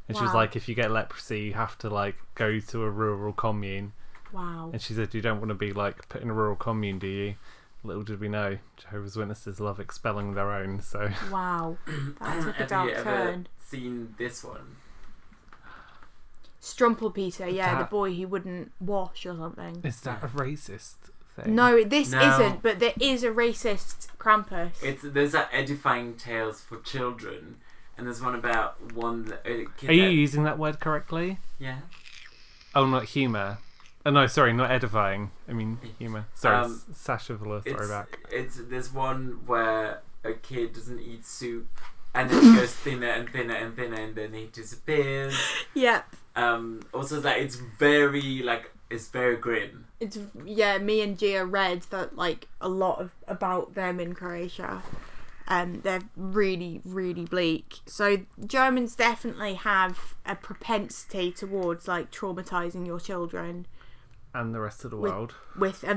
Speaker 2: And she was like, if you get leprosy, you have to like go to a rural commune.
Speaker 1: Wow.
Speaker 2: And she said, you don't want to be like put in a rural commune, do you? Little did we know, Jehovah's Witnesses love expelling their own. So
Speaker 1: wow, that took a dark
Speaker 3: Have you ever
Speaker 1: turn.
Speaker 3: seen this one?
Speaker 1: Struwwelpeter, yeah, the boy who wouldn't wash or something.
Speaker 2: Is that a racist thing?
Speaker 1: No, this isn't. But there is a racist Krampus.
Speaker 3: There's that edifying tales for children. And there's one about kid.
Speaker 2: Are you using that word correctly?
Speaker 3: Yeah.
Speaker 2: Oh, not humour. Oh, no, sorry, not edifying. I mean, humour. Sorry, Sasha Velour, throwback.
Speaker 3: There's one where a kid doesn't eat soup, and then it goes thinner and thinner and thinner, and then he disappears.
Speaker 1: Yep.
Speaker 3: Also, like it's very grim.
Speaker 1: It's me and Gia read that like a lot about them in Croatia. They're really, really bleak. So Germans definitely have a propensity towards like traumatizing your children
Speaker 2: and the rest of the world
Speaker 1: with your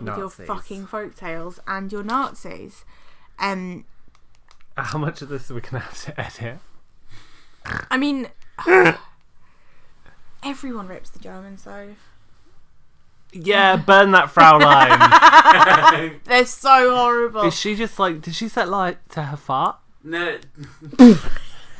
Speaker 2: Nazis.
Speaker 1: fucking folktales and your Nazis.
Speaker 2: How much of this are we gonna have to edit?
Speaker 1: I mean, everyone rips the Germans though.
Speaker 2: Yeah, burn that Fraulein.
Speaker 1: They're so horrible.
Speaker 2: Is she just like, did she set light to her fart?
Speaker 3: No.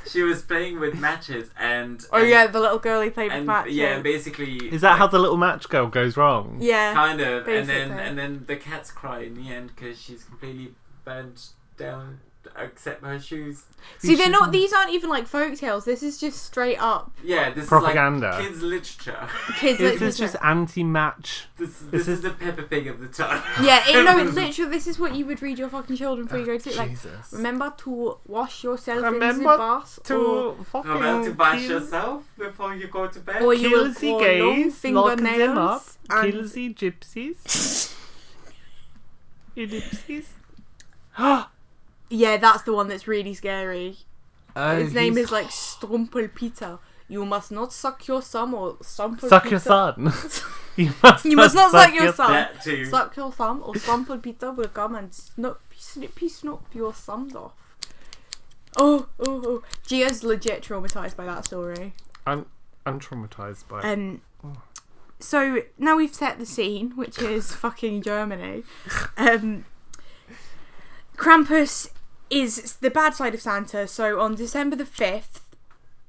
Speaker 3: She was playing with matches and...
Speaker 1: the little girlie played with matches.
Speaker 3: Yeah, basically...
Speaker 2: Is that how the little match girl goes wrong?
Speaker 1: Yeah.
Speaker 3: Kind of.
Speaker 1: Basically.
Speaker 3: And then the cats cry in the end because she's completely burnt down except her shoes.
Speaker 1: See, these aren't even like folk tales. This is just straight up.
Speaker 3: Yeah, this
Speaker 2: propaganda.
Speaker 3: is like kids' literature.
Speaker 2: This is just anti-match.
Speaker 3: This is the Peppa Pig of the time.
Speaker 1: Yeah, literally, this is what you would read your fucking children before you go to sleep. Like,
Speaker 2: Jesus.
Speaker 1: remember to wash yourself in the
Speaker 2: Remember
Speaker 1: bath.
Speaker 2: to fucking
Speaker 3: wash yourself before you go to bed.
Speaker 1: Or you will
Speaker 2: kill the
Speaker 1: claw long
Speaker 2: gays, lock them up,
Speaker 1: fingernails.
Speaker 2: kill the gypsies. Ellipses.
Speaker 1: Yeah, that's the one that's really scary. His name is like Struwwelpeter. You must not suck your thumb or Struwwelpeter.
Speaker 2: Suck your son. You
Speaker 1: must not suck your thumb.
Speaker 3: That too.
Speaker 1: Suck your thumb or Struwwelpeter will come and snip your thumbs off. Oh. Gia's legit traumatised by that story.
Speaker 2: I'm traumatised by it.
Speaker 1: So now we've set the scene, which is fucking Germany. Krampus is the bad side of Santa. So on December the 5th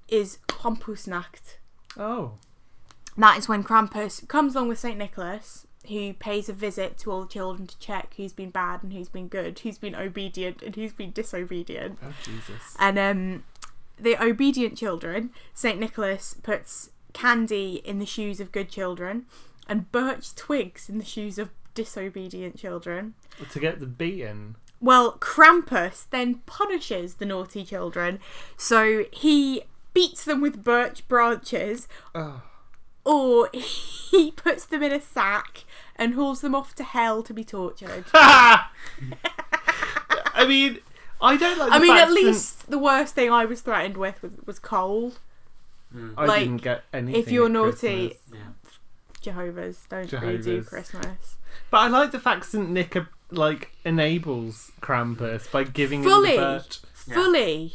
Speaker 1: is Krampusnacht.
Speaker 2: Oh.
Speaker 1: That is when Krampus comes along with St. Nicholas, who pays a visit to all the children to check who's been bad and who's been good, who's been obedient and who's been disobedient.
Speaker 2: Oh, Jesus.
Speaker 1: And the obedient children, St. Nicholas puts candy in the shoes of good children and birch twigs in the shoes of disobedient children.
Speaker 2: To get them beaten.
Speaker 1: Well, Krampus then punishes the naughty children, so he beats them with birch branches, or he puts them in a sack and hauls them off to hell to be tortured.
Speaker 2: I mean, I don't like.
Speaker 1: At least the worst thing I was threatened with was coal.
Speaker 2: I didn't get anything.
Speaker 1: If you're naughty,
Speaker 2: Christmas.
Speaker 1: Jehovah's don't really do Christmas.
Speaker 2: But I like the fact St. Nick enables Krampus by giving him the birch.
Speaker 1: Fully.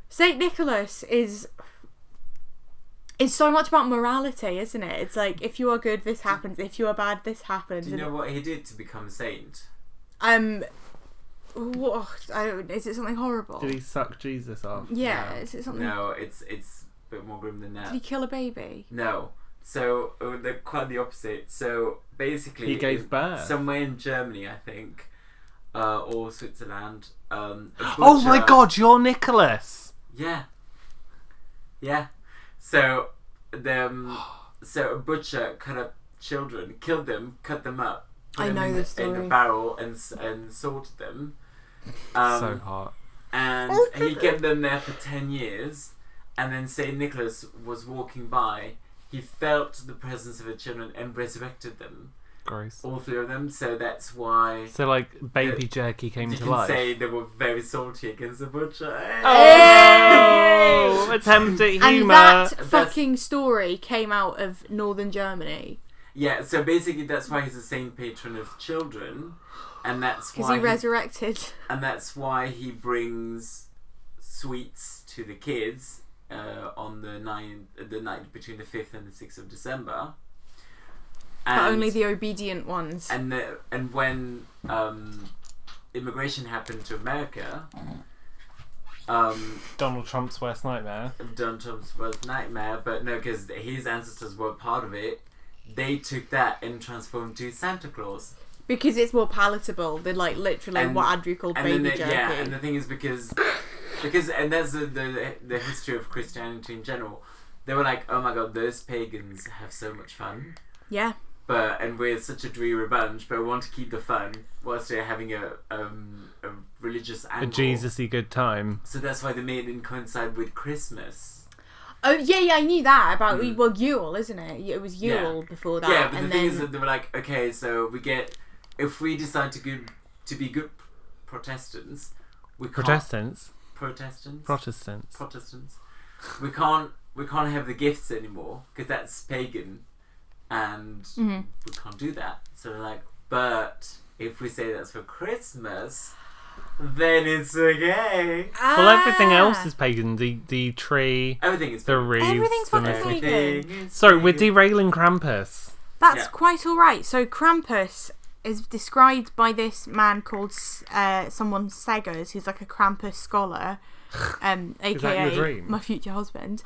Speaker 1: St. Nicholas is so much about morality, isn't it? It's like, if you are good, this happens. If you are bad, this happens.
Speaker 3: Do you know what he did to become a saint?
Speaker 1: Is it something horrible?
Speaker 2: Did he suck Jesus off?
Speaker 1: Yeah,
Speaker 3: No.
Speaker 1: is it something?
Speaker 3: No, it's a bit more grim than that.
Speaker 1: Did he kill a baby?
Speaker 3: No. So they're quite the opposite. So basically,
Speaker 2: he gave birth
Speaker 3: somewhere in Germany, I think, or Switzerland.
Speaker 2: Oh my God, you're Nicholas.
Speaker 3: Yeah. So a butcher cut up children, killed them, cut them up.
Speaker 1: I know this story.
Speaker 3: In a barrel and salted them.
Speaker 2: So hot.
Speaker 3: And he kept them there for 10 years. And then St. Nicholas was walking by. He felt the presence of the children and resurrected them.
Speaker 2: Gross.
Speaker 3: All 3 of them. So that's why.
Speaker 2: So baby jerky came to life.
Speaker 3: You can say they were very salty against the butcher.
Speaker 2: Oh, attempt at humour.
Speaker 1: And that fucking story came out of northern Germany.
Speaker 3: Yeah, so basically that's why he's a saint patron of children, and that's why
Speaker 1: because he resurrected.
Speaker 3: And that's why he brings sweets to the kids on the night between the 5th and the 6th of December.
Speaker 1: But only the obedient ones.
Speaker 3: And when immigration happened to America,
Speaker 2: Donald Trump's worst nightmare.
Speaker 3: But no, because his ancestors were part of it. They took that and transformed to Santa Claus.
Speaker 1: Because it's more palatable than literally what Andrew called baby jerky.
Speaker 3: Yeah, and the thing is because and that's the history of Christianity in general. They were like, oh my God, those pagans have so much fun.
Speaker 1: Yeah.
Speaker 3: And we're such a dreary bunch, but we want to keep the fun whilst they're having a religious angle.
Speaker 2: A Jesus-y good time.
Speaker 3: So that's why they made it coincide with Christmas.
Speaker 1: Oh yeah, I knew that about Yule, isn't it? It was Yule before that.
Speaker 3: Yeah, but the thing is that they were like, okay, so if we decide to be good Protestants, we can't. Protestants. We can't have the gifts anymore because that's pagan, and we can't do that. So they're like, but if we say that's for Christmas, then it's okay.
Speaker 2: Well, everything else is pagan. The tree,
Speaker 3: everything is
Speaker 2: the wreaths,
Speaker 1: everything's fucking pagan.
Speaker 2: Sorry, we're derailing Krampus.
Speaker 1: That's quite alright. So Krampus is described by this man called someone Seggers, who's like a Krampus scholar, aka my future husband.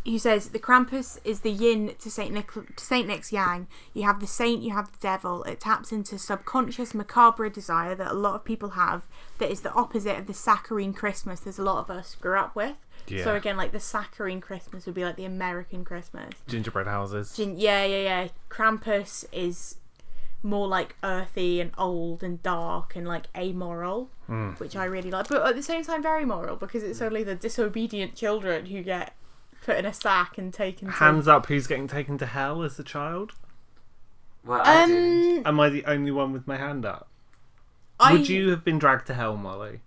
Speaker 1: He says the Krampus is the yin to Saint Nick's yang. You have the saint, you have the devil. It taps into subconscious macabre desire that a lot of people have. That is the opposite of the saccharine Christmas there's a lot of us grew up with. Yeah. So again, the saccharine Christmas would be like the American Christmas.
Speaker 2: Gingerbread houses.
Speaker 1: Yeah. Krampus is more earthy and old and dark and amoral, which I really like. But at the same time, very moral because it's only the disobedient children who get put in a sack and taken
Speaker 2: Hands up, who's getting taken to hell as a child?
Speaker 3: Well, I didn't.
Speaker 2: Am I the only one with my hand up? Would you have been dragged to hell, Molly?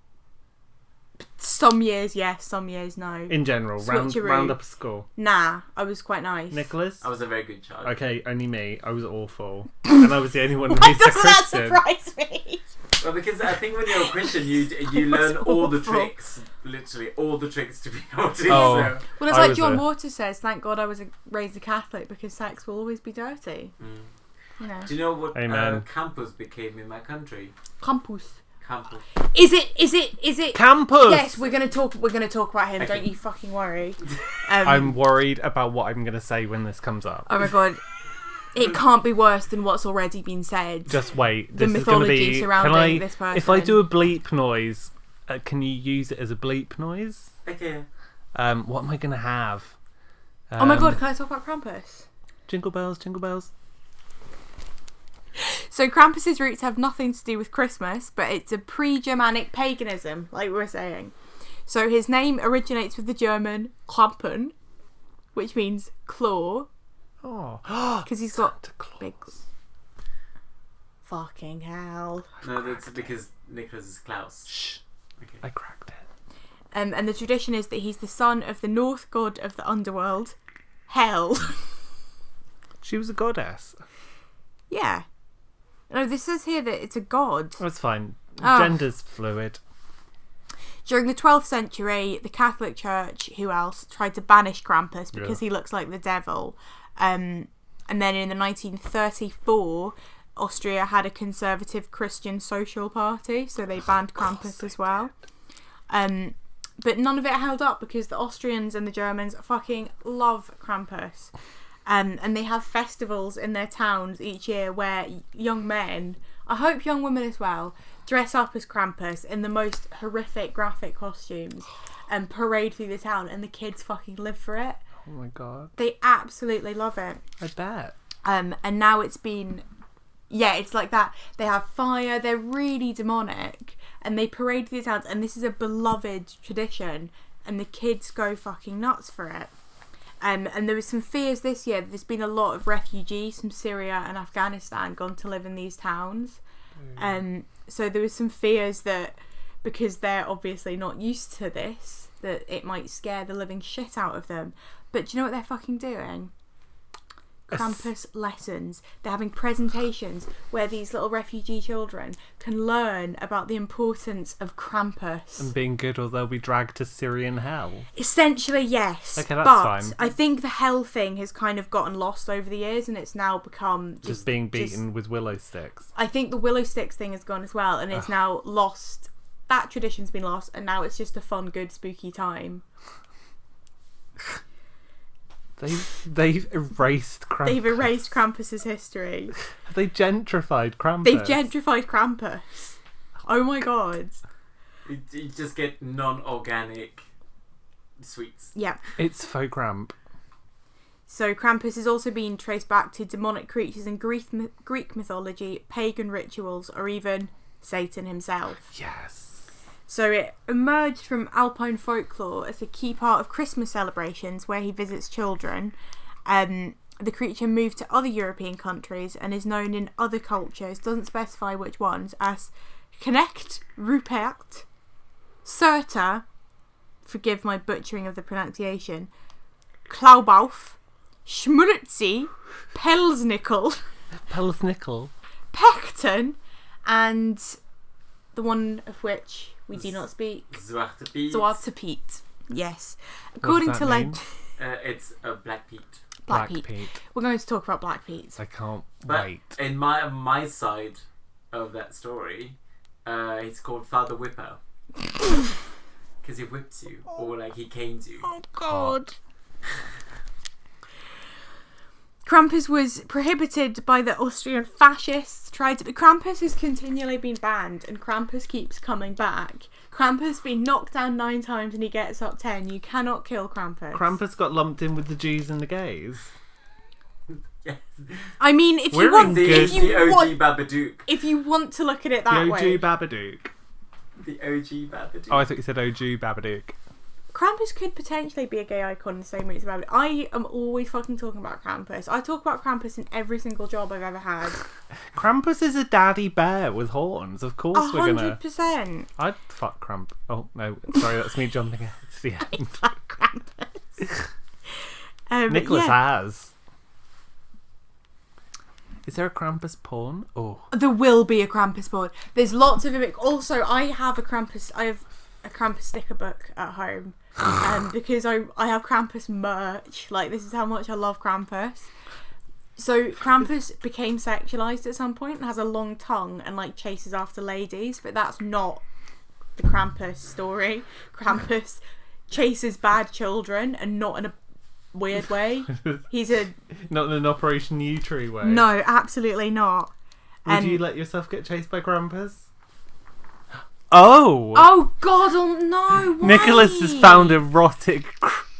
Speaker 1: Some years yes, some years no.
Speaker 2: In general, round up a score.
Speaker 1: Nah, I was quite nice.
Speaker 2: Nicholas?
Speaker 3: I was a very good child.
Speaker 2: Okay, only me. I was awful. And I was the only one who raised a Christian.
Speaker 1: Why doesn't that surprise me?
Speaker 3: Well, because I think when you're a Christian, you learn all the tricks, literally all the tricks to be naughty.
Speaker 1: Well, it's like John Waters says, thank God I was raised a Catholic because sex will always be dirty. You know.
Speaker 3: Do you know what Campus became in my country?
Speaker 1: Campus.
Speaker 3: Is
Speaker 1: it
Speaker 2: Campus?
Speaker 1: Yes, we're gonna talk about him. Okay. Don't you fucking worry.
Speaker 2: I'm worried about what I'm gonna say when this comes up.
Speaker 1: Oh my God. It can't be worse than what's already been said.
Speaker 2: Just wait.
Speaker 1: The mythology surrounding this person.
Speaker 2: If I do a bleep noise, Can you use it as a bleep noise?
Speaker 3: Okay.
Speaker 2: What am I going to have?
Speaker 1: Oh my god, can I talk about Krampus?
Speaker 2: Jingle bells, jingle bells.
Speaker 1: So Krampus's roots have nothing to do with Christmas, but it's a pre-Germanic paganism, like we were saying. So his name originates with the German Krampen, which means claw.
Speaker 2: Oh,
Speaker 1: because he's got
Speaker 2: Santa Claus.
Speaker 1: big... Fucking hell.
Speaker 3: No, that's because Nicholas is Klaus.
Speaker 2: Shh.
Speaker 3: Okay.
Speaker 2: I cracked it.
Speaker 1: And the tradition is that he's the son of the North god of the underworld, Hell.
Speaker 2: She was a goddess.
Speaker 1: Yeah. No, this says here that it's a god.
Speaker 2: That's fine.
Speaker 1: Oh.
Speaker 2: Gender's fluid.
Speaker 1: During the 12th century, the Catholic Church, who else, tried to banish Krampus because he looks like the devil. And then in the 1934, Austria had a conservative Christian social party, so they banned Krampus as well. But none of it held up because the Austrians and the Germans fucking love Krampus. And they have festivals in their towns each year where young men, I hope young women as well, dress up as Krampus in the most horrific graphic costumes and parade through the town, and the kids fucking live for it.
Speaker 2: Oh my god.
Speaker 1: They absolutely love it.
Speaker 2: I bet.
Speaker 1: And now it's been... Yeah, it's like that. They have fire, they're really demonic, and they parade through the towns, and this is a beloved tradition, and the kids go fucking nuts for it. And there was some fears this year. There's been a lot of refugees from Syria and Afghanistan gone to live in these towns. So there was some fears that, because they're obviously not used to this, that it might scare the living shit out of them. But do you know what they're fucking doing? Krampus lessons. They're having presentations where these little refugee children can learn about the importance of Krampus.
Speaker 2: And being good, or they'll be dragged to Syrian hell.
Speaker 1: Essentially, yes.
Speaker 2: Okay, that's
Speaker 1: but
Speaker 2: fine.
Speaker 1: I think the hell thing has kind of gotten lost over the years, and it's now become
Speaker 2: Just being beaten with willow sticks.
Speaker 1: I think the willow sticks thing has gone as well, and it's now lost. That tradition's been lost, and now it's just a fun, good, spooky time.
Speaker 2: They've erased Krampus.
Speaker 1: They've erased Krampus's history.
Speaker 2: They gentrified Krampus.
Speaker 1: They've gentrified Krampus. Oh my god.
Speaker 3: You just get non-organic sweets.
Speaker 1: Yeah.
Speaker 2: It's faux cramp.
Speaker 1: So Krampus has also been traced back to demonic creatures in Greek mythology, pagan rituals, or even Satan himself.
Speaker 2: Yes.
Speaker 1: So it emerged from Alpine folklore as a key part of Christmas celebrations where he visits children. The creature moved to other European countries and is known in other cultures, doesn't specify which ones, as Knecht Ruprecht, Surta, forgive my butchering of the pronunciation, Klaubauf, Schmutzi, Pelsnickel, Pechten, and the one of which we do not speak, Zwarte Piet. Yes. According to legend,
Speaker 3: it's a Black Pete.
Speaker 1: Black Pete. We're going to talk about Black Pete.
Speaker 2: I can't
Speaker 3: But
Speaker 2: wait.
Speaker 3: in my side of that story, it's called Father Whipper. Because he whips you, or like he canes you.
Speaker 1: Oh god. Krampus was prohibited by the Austrian fascists. Krampus has continually been banned, and Krampus keeps coming back. Krampus has been knocked down 9 times and he gets up 10. You cannot kill Krampus.
Speaker 2: Krampus got lumped in with the Jews and the gays.
Speaker 3: Yes.
Speaker 1: I mean, if
Speaker 2: We're
Speaker 1: you want,
Speaker 3: The OG Babadook.
Speaker 1: if you want to look at it
Speaker 2: The
Speaker 1: that
Speaker 2: OG
Speaker 1: way,
Speaker 2: Babadook.
Speaker 3: The OG Babadook.
Speaker 2: Oh, I thought you said OG Babadook.
Speaker 1: Krampus could potentially be a gay icon in the same way as Babadook. I am always fucking talking about Krampus. I talk about Krampus in every single job I've ever had.
Speaker 2: Krampus is a daddy bear with horns. Of course we're gonna...
Speaker 1: 100%.
Speaker 2: I'd fuck Krampus. Oh, no. Sorry, that's me jumping ahead to the end.
Speaker 1: Fuck Krampus.
Speaker 2: Nicholas
Speaker 1: yeah.
Speaker 2: has. Is there a Krampus porn? Oh.
Speaker 1: There will be a Krampus board. There's lots of it. Also, I have a Krampus sticker book at home. Because I have Krampus merch. Like, this is how much I love Krampus. So Krampus became sexualized at some point and has a long tongue and like chases after ladies, but that's not the Krampus story. Krampus chases bad children, and not in a weird way. He's
Speaker 2: not in an Operation U-Tree way.
Speaker 1: No, absolutely not.
Speaker 2: Would you let yourself get chased by Krampus?
Speaker 1: Oh God! Oh no! Why?
Speaker 2: Nicholas has found erotic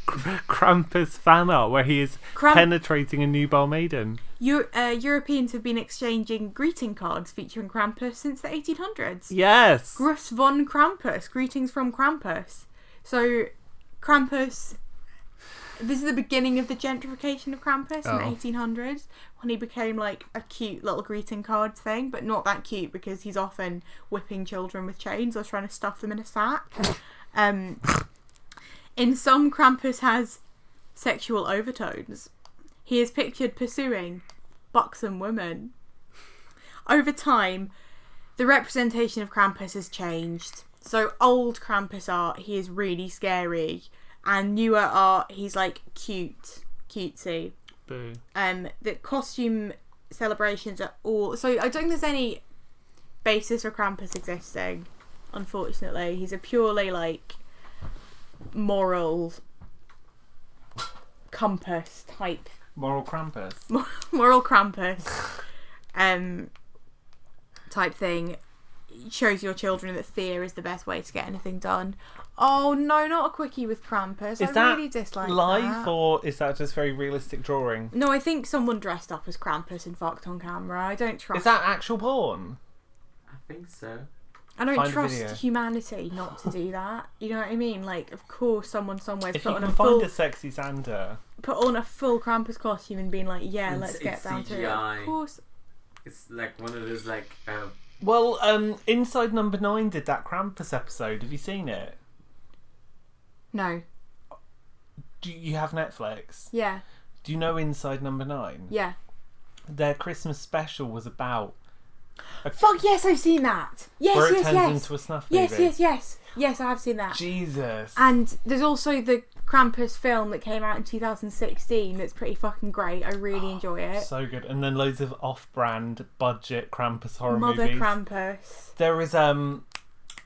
Speaker 2: Krampus fan art where he is penetrating a newborn maiden.
Speaker 1: Europeans have been exchanging greeting cards featuring Krampus since the 1800s.
Speaker 2: Yes.
Speaker 1: Gruss von Krampus. Greetings from Krampus. So, Krampus. This is the beginning of the gentrification of Krampus in the 1800s, when he became like a cute little greeting card thing, but not that cute because he's often whipping children with chains or trying to stuff them in a sack. In some, Krampus has sexual overtones. He is pictured pursuing buxom women. Over time, the representation of Krampus has changed. So old Krampus art, he is really scary. And newer art, he's like cutesy.
Speaker 2: Boo.
Speaker 1: The costume celebrations are all... So I don't think there's any basis for Krampus existing, unfortunately. He's a purely like moral compass type.
Speaker 2: Moral Krampus.
Speaker 1: Moral Krampus type thing. Shows your children that fear is the best way to get anything done. Oh no, not a quickie with Krampus. I really dislike
Speaker 2: live
Speaker 1: that.
Speaker 2: Or is that just very realistic drawing?
Speaker 1: No, I think someone dressed up as Krampus and fucked on camera. I don't trust.
Speaker 2: Is that actual porn?
Speaker 3: I think so.
Speaker 1: I don't trust humanity not to do that. You know what I mean? Like, of course, someone somewhere's
Speaker 2: if
Speaker 1: put
Speaker 2: you
Speaker 1: on
Speaker 2: can
Speaker 1: a
Speaker 2: find
Speaker 1: full,
Speaker 2: a sexy Santa,
Speaker 1: put on a full Krampus costume and being like, yeah, let's get down
Speaker 3: CGI.
Speaker 1: to it. Of course.
Speaker 3: It's like one of those like.
Speaker 2: well, Inside Number 9 did that Krampus episode. Have you seen it?
Speaker 1: No.
Speaker 2: Do you have Netflix?
Speaker 1: Yeah.
Speaker 2: Do you know Inside Number 9?
Speaker 1: Yeah.
Speaker 2: Their Christmas special was about...
Speaker 1: Fuck yes, I've seen that. Yes,
Speaker 2: where it
Speaker 1: yes,
Speaker 2: turns
Speaker 1: yes.
Speaker 2: into a snuff movie.
Speaker 1: Yes, I have seen that.
Speaker 2: Jesus.
Speaker 1: And there's also the Krampus film that came out in 2016 that's pretty fucking great. I really enjoy it.
Speaker 2: So good. And then loads of off-brand budget Krampus horror
Speaker 1: Mother
Speaker 2: movies.
Speaker 1: Krampus.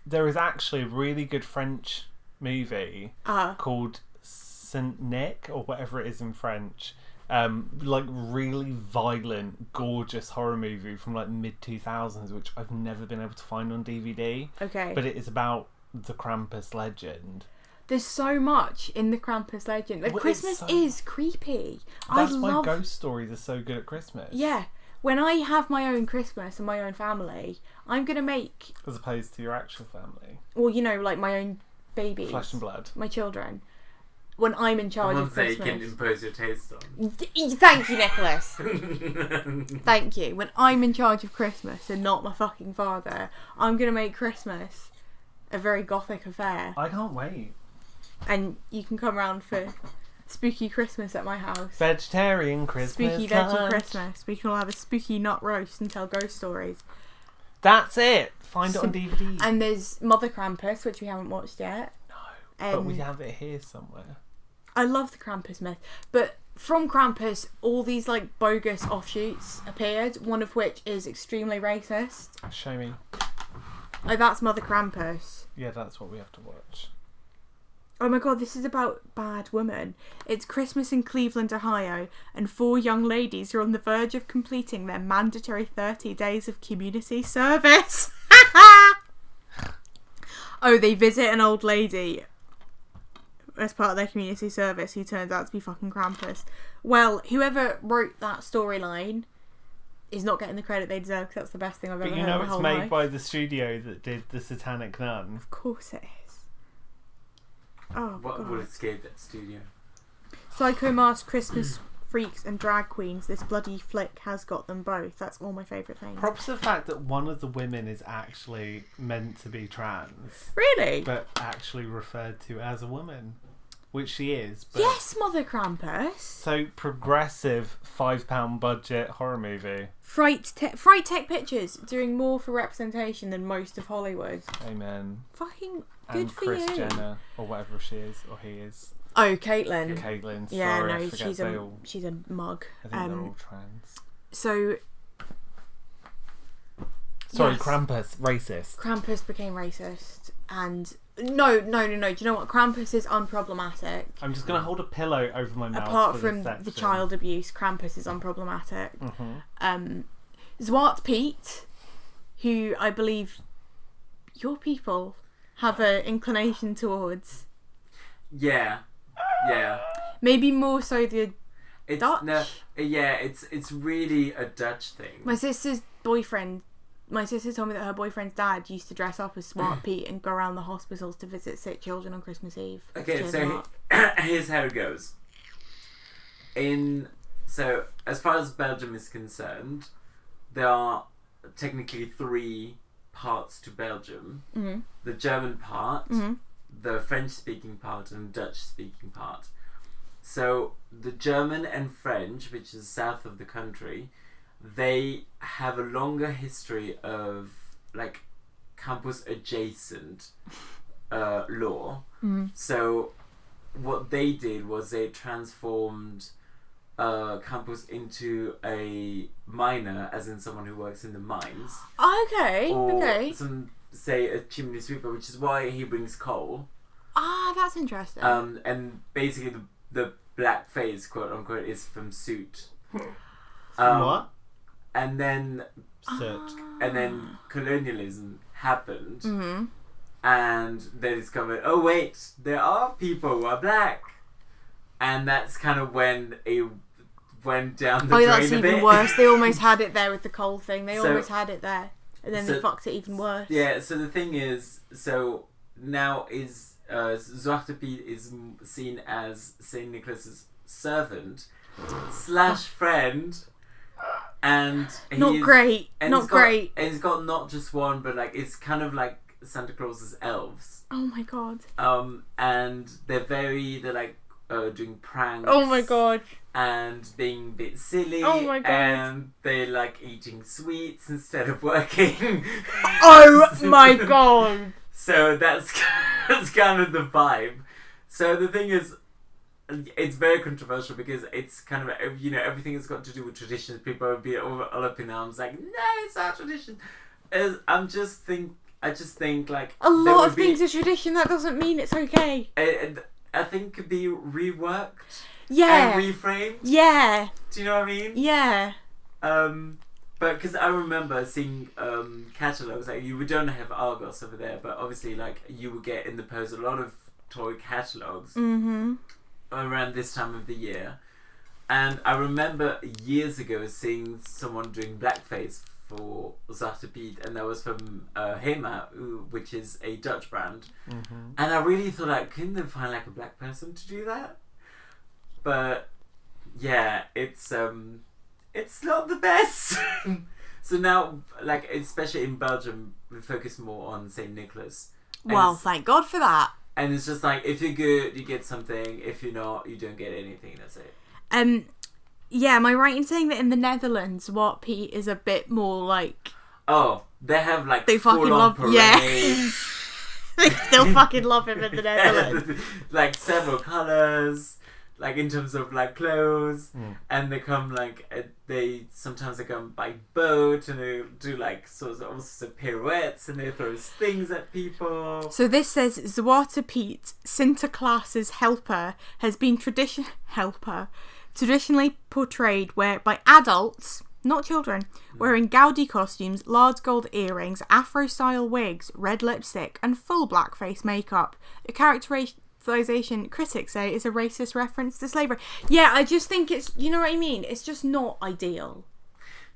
Speaker 2: There is actually a really good French movie called Saint Nick or whatever it is in French. Like really violent, gorgeous horror movie from like mid-2000s, which I've never been able to find on DVD.
Speaker 1: Okay.
Speaker 2: But it is about the Krampus legend.
Speaker 1: There's so much in the Krampus legend. Like, Christmas is creepy.
Speaker 2: That's why ghost stories are so good at Christmas.
Speaker 1: Yeah. When I have my own Christmas and my own family, I'm going to make...
Speaker 2: As opposed to your actual family.
Speaker 1: Well, you know, like my own babies.
Speaker 2: Flesh and blood.
Speaker 1: My children. When I'm in charge of Christmas.
Speaker 3: You can impose your taste on.
Speaker 1: Thank you, Nicholas. Thank you. When I'm in charge of Christmas and not my fucking father, I'm going to make Christmas a very gothic affair.
Speaker 2: I can't wait.
Speaker 1: And you can come round for spooky Christmas at my house.
Speaker 2: Vegetarian Christmas.
Speaker 1: Spooky veggie Christmas. We can all have a spooky nut roast and tell ghost stories.
Speaker 2: That's it. Find it on DVD.
Speaker 1: And there's Mother Krampus, which we haven't watched yet.
Speaker 2: No, but we have it here somewhere.
Speaker 1: I love the Krampus myth, but from Krampus, all these like bogus offshoots appeared. One of which is extremely racist.
Speaker 2: Show me.
Speaker 1: Oh, that's Mother Krampus.
Speaker 2: Yeah, that's what we have to watch.
Speaker 1: Oh my god, this is about bad women. It's Christmas in Cleveland, Ohio, and 4 young ladies are on the verge of completing their mandatory 30 days of community service. Oh, they visit an old lady as part of their community service who turns out to be fucking Krampus. Well, whoever wrote that storyline is not getting the credit they deserve, because that's the best thing I've ever heard in my whole life.
Speaker 2: But you know it's made by the studio that did The Satanic Nun.
Speaker 1: Of course it is. Oh,
Speaker 3: what
Speaker 1: God.
Speaker 3: would escape that studio?
Speaker 1: Psycho Mask, Christmas Freaks and Drag Queens. This bloody flick has got them both. That's all my favourite things.
Speaker 2: Props to the fact that one of the women is actually meant to be trans.
Speaker 1: Really?
Speaker 2: But actually referred to as a woman. Which she is. But
Speaker 1: Yes, Mother Krampus.
Speaker 2: So, progressive £5 budget horror movie.
Speaker 1: Fright Tech Pictures doing more for representation than most of Hollywood.
Speaker 2: Amen.
Speaker 1: Fucking good
Speaker 2: and
Speaker 1: for
Speaker 2: Kris
Speaker 1: you.
Speaker 2: Jenner, or whatever she is, or he is.
Speaker 1: Oh, Caitlyn.
Speaker 2: Caitlyn, sorry,
Speaker 1: yeah,
Speaker 2: I
Speaker 1: no,
Speaker 2: forget
Speaker 1: she's a mug.
Speaker 2: I think they're all trans.
Speaker 1: So...
Speaker 2: Sorry,
Speaker 1: yes.
Speaker 2: Krampus, racist.
Speaker 1: Krampus became racist, and... No. Do you know what? Krampus is unproblematic.
Speaker 2: I'm just going to hold a pillow over my mouth.
Speaker 1: Apart from the child abuse, Krampus is unproblematic.
Speaker 2: Mm-hmm.
Speaker 1: Zwart Piet, who I believe your people have an inclination towards.
Speaker 3: Yeah.
Speaker 1: Maybe more so the Dutch.
Speaker 3: No, yeah, it's really a Dutch thing.
Speaker 1: My sister told me that her boyfriend's dad used to dress up as Smart Pete and go around the hospitals to visit sick children on Christmas Eve.
Speaker 3: Okay, so here's how it goes. So as far as Belgium is concerned, there are technically 3 parts to Belgium.
Speaker 1: Mm-hmm.
Speaker 3: The German part,
Speaker 1: mm-hmm.
Speaker 3: the French-speaking part, and the Dutch-speaking part. So the German and French, which is south of the country, they have a longer history of like campus adjacent law.
Speaker 1: Mm-hmm.
Speaker 3: So what they did was they transformed campus into a miner, as in someone who works in the mines.
Speaker 1: Okay.
Speaker 3: Or say a chimney sweeper, which is why he brings coal.
Speaker 1: Ah, that's interesting.
Speaker 3: And basically the black face, quote unquote, is from Soot.
Speaker 2: What?
Speaker 3: And then
Speaker 2: Soot.
Speaker 3: And then colonialism happened,
Speaker 1: mm-hmm.
Speaker 3: and they discovered, oh wait, there are people who are black, and that's kind of when it went down the drain
Speaker 1: that's
Speaker 3: a
Speaker 1: even
Speaker 3: bit.
Speaker 1: worse. They almost had it there with the coal thing. They almost had it there, and then they fucked it even worse.
Speaker 3: Yeah. So the thing is, so now is Zwarte Piet is seen as Saint Nicholas's servant / friend. And
Speaker 1: not great.
Speaker 3: And he's got not just one, but like it's kind of like Santa Claus's elves.
Speaker 1: Oh my god.
Speaker 3: And they're like doing pranks.
Speaker 1: Oh my god.
Speaker 3: And being a bit silly.
Speaker 1: Oh my god.
Speaker 3: And they like eating sweets instead of working.
Speaker 1: Oh my god.
Speaker 3: So that's kind of the vibe. So the thing is, it's very controversial because it's kind of, everything has got to do with traditions. People would be all up in arms like, no, it's our tradition. I just think like
Speaker 1: a lot of things are tradition. That doesn't mean it's okay.
Speaker 3: I think could be reworked.
Speaker 1: Yeah.
Speaker 3: And reframed.
Speaker 1: Yeah.
Speaker 3: Do you know what I mean?
Speaker 1: Yeah.
Speaker 3: But because I remember seeing catalogs, like we don't have Argos over there, but obviously like you would get in the post a lot of toy catalogs.
Speaker 1: Mm-hmm.
Speaker 3: Around this time of the year, and I remember years ago seeing someone doing blackface for Zwarte Piet, and that was from Hema, which is a Dutch brand.
Speaker 2: Mm-hmm.
Speaker 3: And I really thought, like, couldn't they find like a black person to do that? But yeah, it's not the best. So now, like, especially in Belgium, we focus more on Saint Nicholas.
Speaker 1: Well, thank God for that.
Speaker 3: And it's just like, if you're good, you get something. If you're not, you don't get anything. That's it.
Speaker 1: Yeah, am I right in saying that in the Netherlands, Zwarte Piet is a bit more like...
Speaker 3: Oh, they have like
Speaker 1: they fucking love...
Speaker 3: parades.
Speaker 1: Yeah. They still fucking love him in the Netherlands.
Speaker 3: Like several colours, like in terms of like clothes. And they come like, sometimes they come by boat, and they do like all sorts of pirouettes, and they throw things at people.
Speaker 1: So this says Zwarte Piet, Sinterklaas's helper, has been traditionally portrayed by adults, not children, wearing gaudy costumes, large gold earrings, afro-style wigs, red lipstick, and full blackface makeup. The characterization critics say is a racist reference to slavery. Yeah, I just think it's, you know what I mean? It's just not ideal.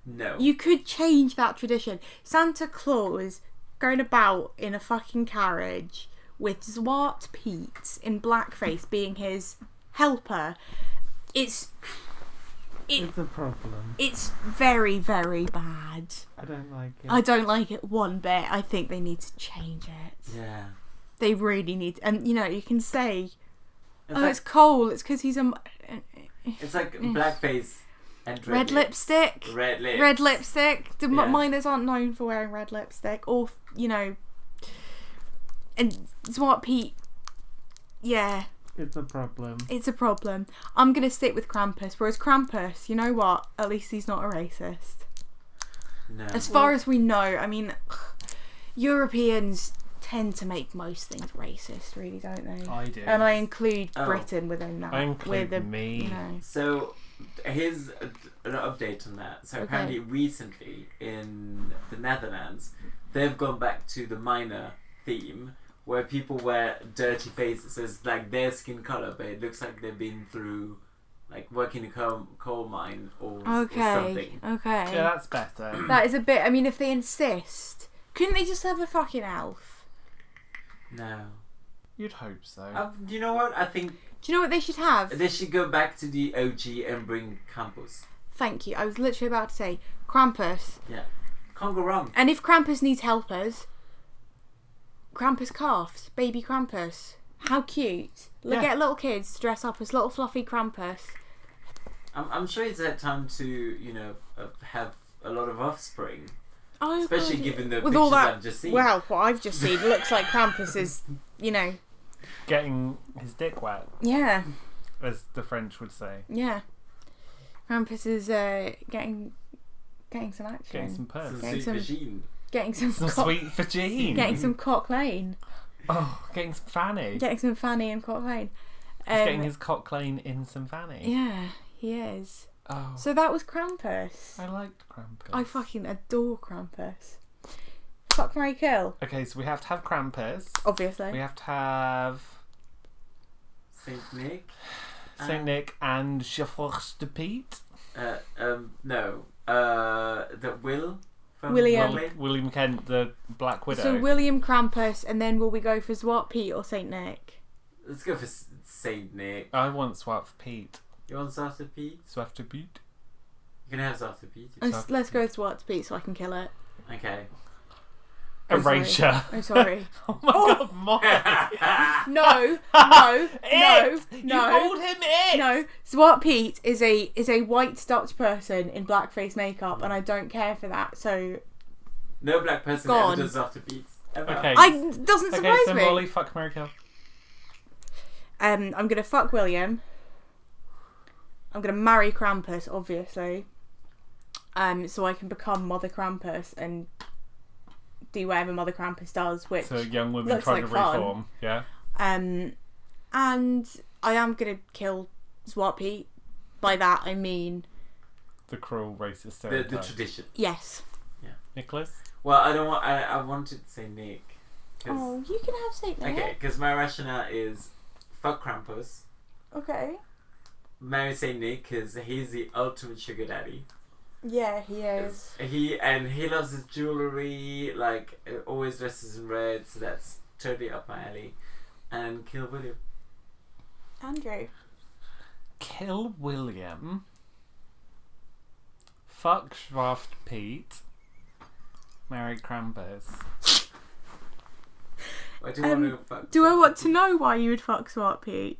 Speaker 3: No.
Speaker 1: You could change that tradition. Santa Claus going about in a fucking carriage with Zwarte Piet in blackface being his helper. It's
Speaker 2: a problem.
Speaker 1: It's very, very bad.
Speaker 2: I don't like it.
Speaker 1: I don't like it one bit. I think they need to change it.
Speaker 3: Yeah.
Speaker 1: They really need to. And, you can say,
Speaker 3: it's
Speaker 1: it's Cole. It's because he's a...
Speaker 3: It's like blackface and
Speaker 1: red lipstick.
Speaker 3: Red lips.
Speaker 1: Red lipstick. The miners aren't known for wearing red lipstick. Or, And Zwarte Piet... Yeah.
Speaker 2: It's a problem.
Speaker 1: It's a problem. I'm going to stick with Krampus. Whereas Krampus, you know what? At least he's not a racist.
Speaker 3: No.
Speaker 1: As far as we know, I mean, Europeans tend to make most things racist, really, don't they?
Speaker 2: I do.
Speaker 1: And I include Britain within that.
Speaker 2: I include
Speaker 1: with
Speaker 2: me.
Speaker 3: So, here's an update on that. So
Speaker 1: Okay.
Speaker 3: apparently recently in the Netherlands, they've gone back to the minor theme where people wear dirty faces. So it's like their skin colour, but it looks like they've been through like working a coal mine or something.
Speaker 1: Okay.
Speaker 2: Yeah, that's better.
Speaker 1: That is a bit. I mean, if they insist, couldn't they just have a fucking elf?
Speaker 3: No.
Speaker 2: You'd hope so.
Speaker 3: You know what? I think
Speaker 1: Do you know what they should have?
Speaker 3: they should go back to the OG and bring Krampus.
Speaker 1: Thank you. I was literally about to say Krampus.
Speaker 3: Yeah. Can't go wrong.
Speaker 1: And if Krampus needs helpers, Krampus calves, baby Krampus. How cute!
Speaker 2: Yeah.
Speaker 1: Get little kids to dress up as little fluffy Krampus.
Speaker 3: I'm sure it's that time to have a lot of offspring,
Speaker 1: Oh,
Speaker 3: especially
Speaker 1: God.
Speaker 3: given the
Speaker 1: With
Speaker 3: pictures
Speaker 1: all that,
Speaker 3: I've just seen.
Speaker 1: well, what I've just seen looks like Krampus is,
Speaker 2: Getting his dick wet,
Speaker 1: yeah,
Speaker 2: as the French would say.
Speaker 1: yeah. Krampus is getting some action,
Speaker 2: Getting some purse.
Speaker 3: Some
Speaker 1: Getting
Speaker 3: sweet
Speaker 1: some-
Speaker 3: machine.
Speaker 1: getting some
Speaker 2: Sweet vagine.
Speaker 1: getting some cock lane,
Speaker 2: Oh, getting some fanny.
Speaker 1: getting some fanny and cock lane.
Speaker 2: He's getting his cock lane in some fanny.
Speaker 1: Yeah, he is.
Speaker 2: Oh,
Speaker 1: So that was Krampus.
Speaker 2: I liked Krampus.
Speaker 1: I fucking adore Krampus. Fuck, marry, kill.
Speaker 2: Okay, so we have to have Krampus.
Speaker 1: Obviously.
Speaker 2: We have to have
Speaker 3: Saint Nick.
Speaker 2: Saint Nick and Josephine.
Speaker 3: No. The Will. From
Speaker 1: William.
Speaker 3: Broadway?
Speaker 2: William Kent, the Black Widow.
Speaker 1: So William Krampus, and then will we go for Struwwelpeter or Saint Nick?
Speaker 3: Let's go for Saint Nick.
Speaker 2: I want Swap Pete.
Speaker 3: You want Zarta Pete?
Speaker 2: Swap to Pete.
Speaker 3: You can have Zarta Pete.
Speaker 1: Let's go with Struwwelpeter so I can kill it.
Speaker 3: Okay.
Speaker 1: I'm sorry.
Speaker 2: Erasure.
Speaker 1: I'm sorry.
Speaker 2: Oh my god, Molly.
Speaker 1: No.
Speaker 2: You called him it.
Speaker 1: No. Struwwelpeter is a white Dutch person in blackface makeup, and I don't care for that. So
Speaker 3: No black person
Speaker 1: Gone.
Speaker 3: ever does Zarta Pete. Ever.
Speaker 2: Okay.
Speaker 1: doesn't
Speaker 2: Okay,
Speaker 1: surprise
Speaker 2: so
Speaker 1: me.
Speaker 2: Molly, fuck, marry, kill.
Speaker 1: I'm gonna fuck William. I'm gonna marry Krampus, obviously. So I can become Mother Krampus and do whatever Mother Krampus does, which
Speaker 2: So young women
Speaker 1: looks
Speaker 2: trying
Speaker 1: like
Speaker 2: to
Speaker 1: fun.
Speaker 2: reform. Yeah.
Speaker 1: and I am gonna kill Struwwelpeter. By that I mean
Speaker 2: The cruel racist
Speaker 3: The
Speaker 2: stereotype.
Speaker 3: tradition.
Speaker 1: yes.
Speaker 2: Nicholas?
Speaker 3: Well, I don't want. I wanted to say Nick. 'Cause-
Speaker 1: Oh, you can have Saint Nick.
Speaker 3: Okay, because my rationale is fuck Krampus,
Speaker 1: Okay.
Speaker 3: marry Saint Nick because he's the ultimate sugar daddy.
Speaker 1: Yeah, he is.
Speaker 3: He loves his jewelry, like always dresses in red, so that's totally up my alley. And kill William.
Speaker 1: Andrew.
Speaker 2: Kill William. Fuck Schwaft Pete. Marry Krampus.
Speaker 3: I do want to fuck.
Speaker 1: Do I want to know why you would fuck Struwwelpeter?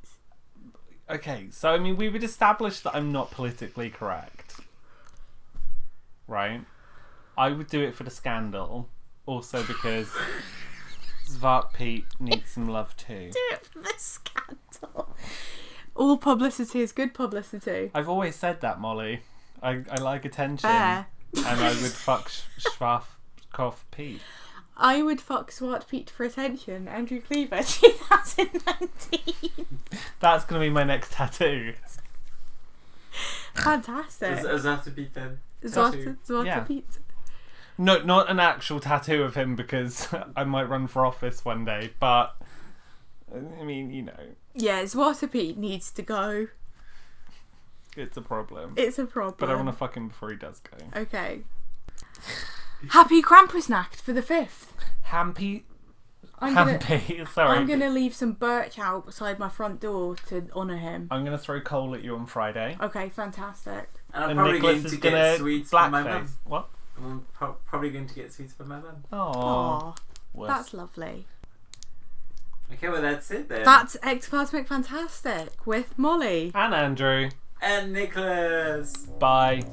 Speaker 2: Okay, so I mean, we would establish that I'm not politically correct. Right? I would do it for the scandal. Also because Svart Pete needs some love too.
Speaker 1: Do it for the scandal. All publicity is good publicity.
Speaker 2: I've always said that, Molly. I like attention.
Speaker 1: Fair.
Speaker 2: And I would fuck Schwarzkopf Pete.
Speaker 1: I would fuck Struwwelpeter for attention. Andrew Cleaver, 2019.
Speaker 2: That's going to be my next tattoo.
Speaker 1: Fantastic.
Speaker 3: Does have to be then?
Speaker 1: Struwwelpeter.
Speaker 2: No, not an actual tattoo of him because I might run for office one day, but I mean, you know.
Speaker 1: Yeah, Struwwelpeter needs to go.
Speaker 2: It's a problem.
Speaker 1: It's a problem.
Speaker 2: But I want to fuck him before he does go.
Speaker 1: Okay. Happy Krampusnacht for the 5th.
Speaker 2: Hampy.
Speaker 1: I'm
Speaker 2: Sorry.
Speaker 1: gonna leave some birch out beside my front door to honour him.
Speaker 2: I'm going to throw coal at you on Friday.
Speaker 1: Okay, fantastic.
Speaker 3: And I'm
Speaker 2: And
Speaker 3: probably
Speaker 2: Nicholas
Speaker 3: going
Speaker 2: is
Speaker 3: to
Speaker 2: going
Speaker 3: get
Speaker 2: to
Speaker 3: sweets for my mum.
Speaker 2: blackface. What?
Speaker 3: I'm probably going to get sweets for my mum.
Speaker 2: Aww.
Speaker 1: Aww, that's lovely.
Speaker 3: Okay, well that's it then.
Speaker 1: That's X-Cosmic Fantastic with Molly.
Speaker 2: And Andrew.
Speaker 3: And Nicholas.
Speaker 2: Bye.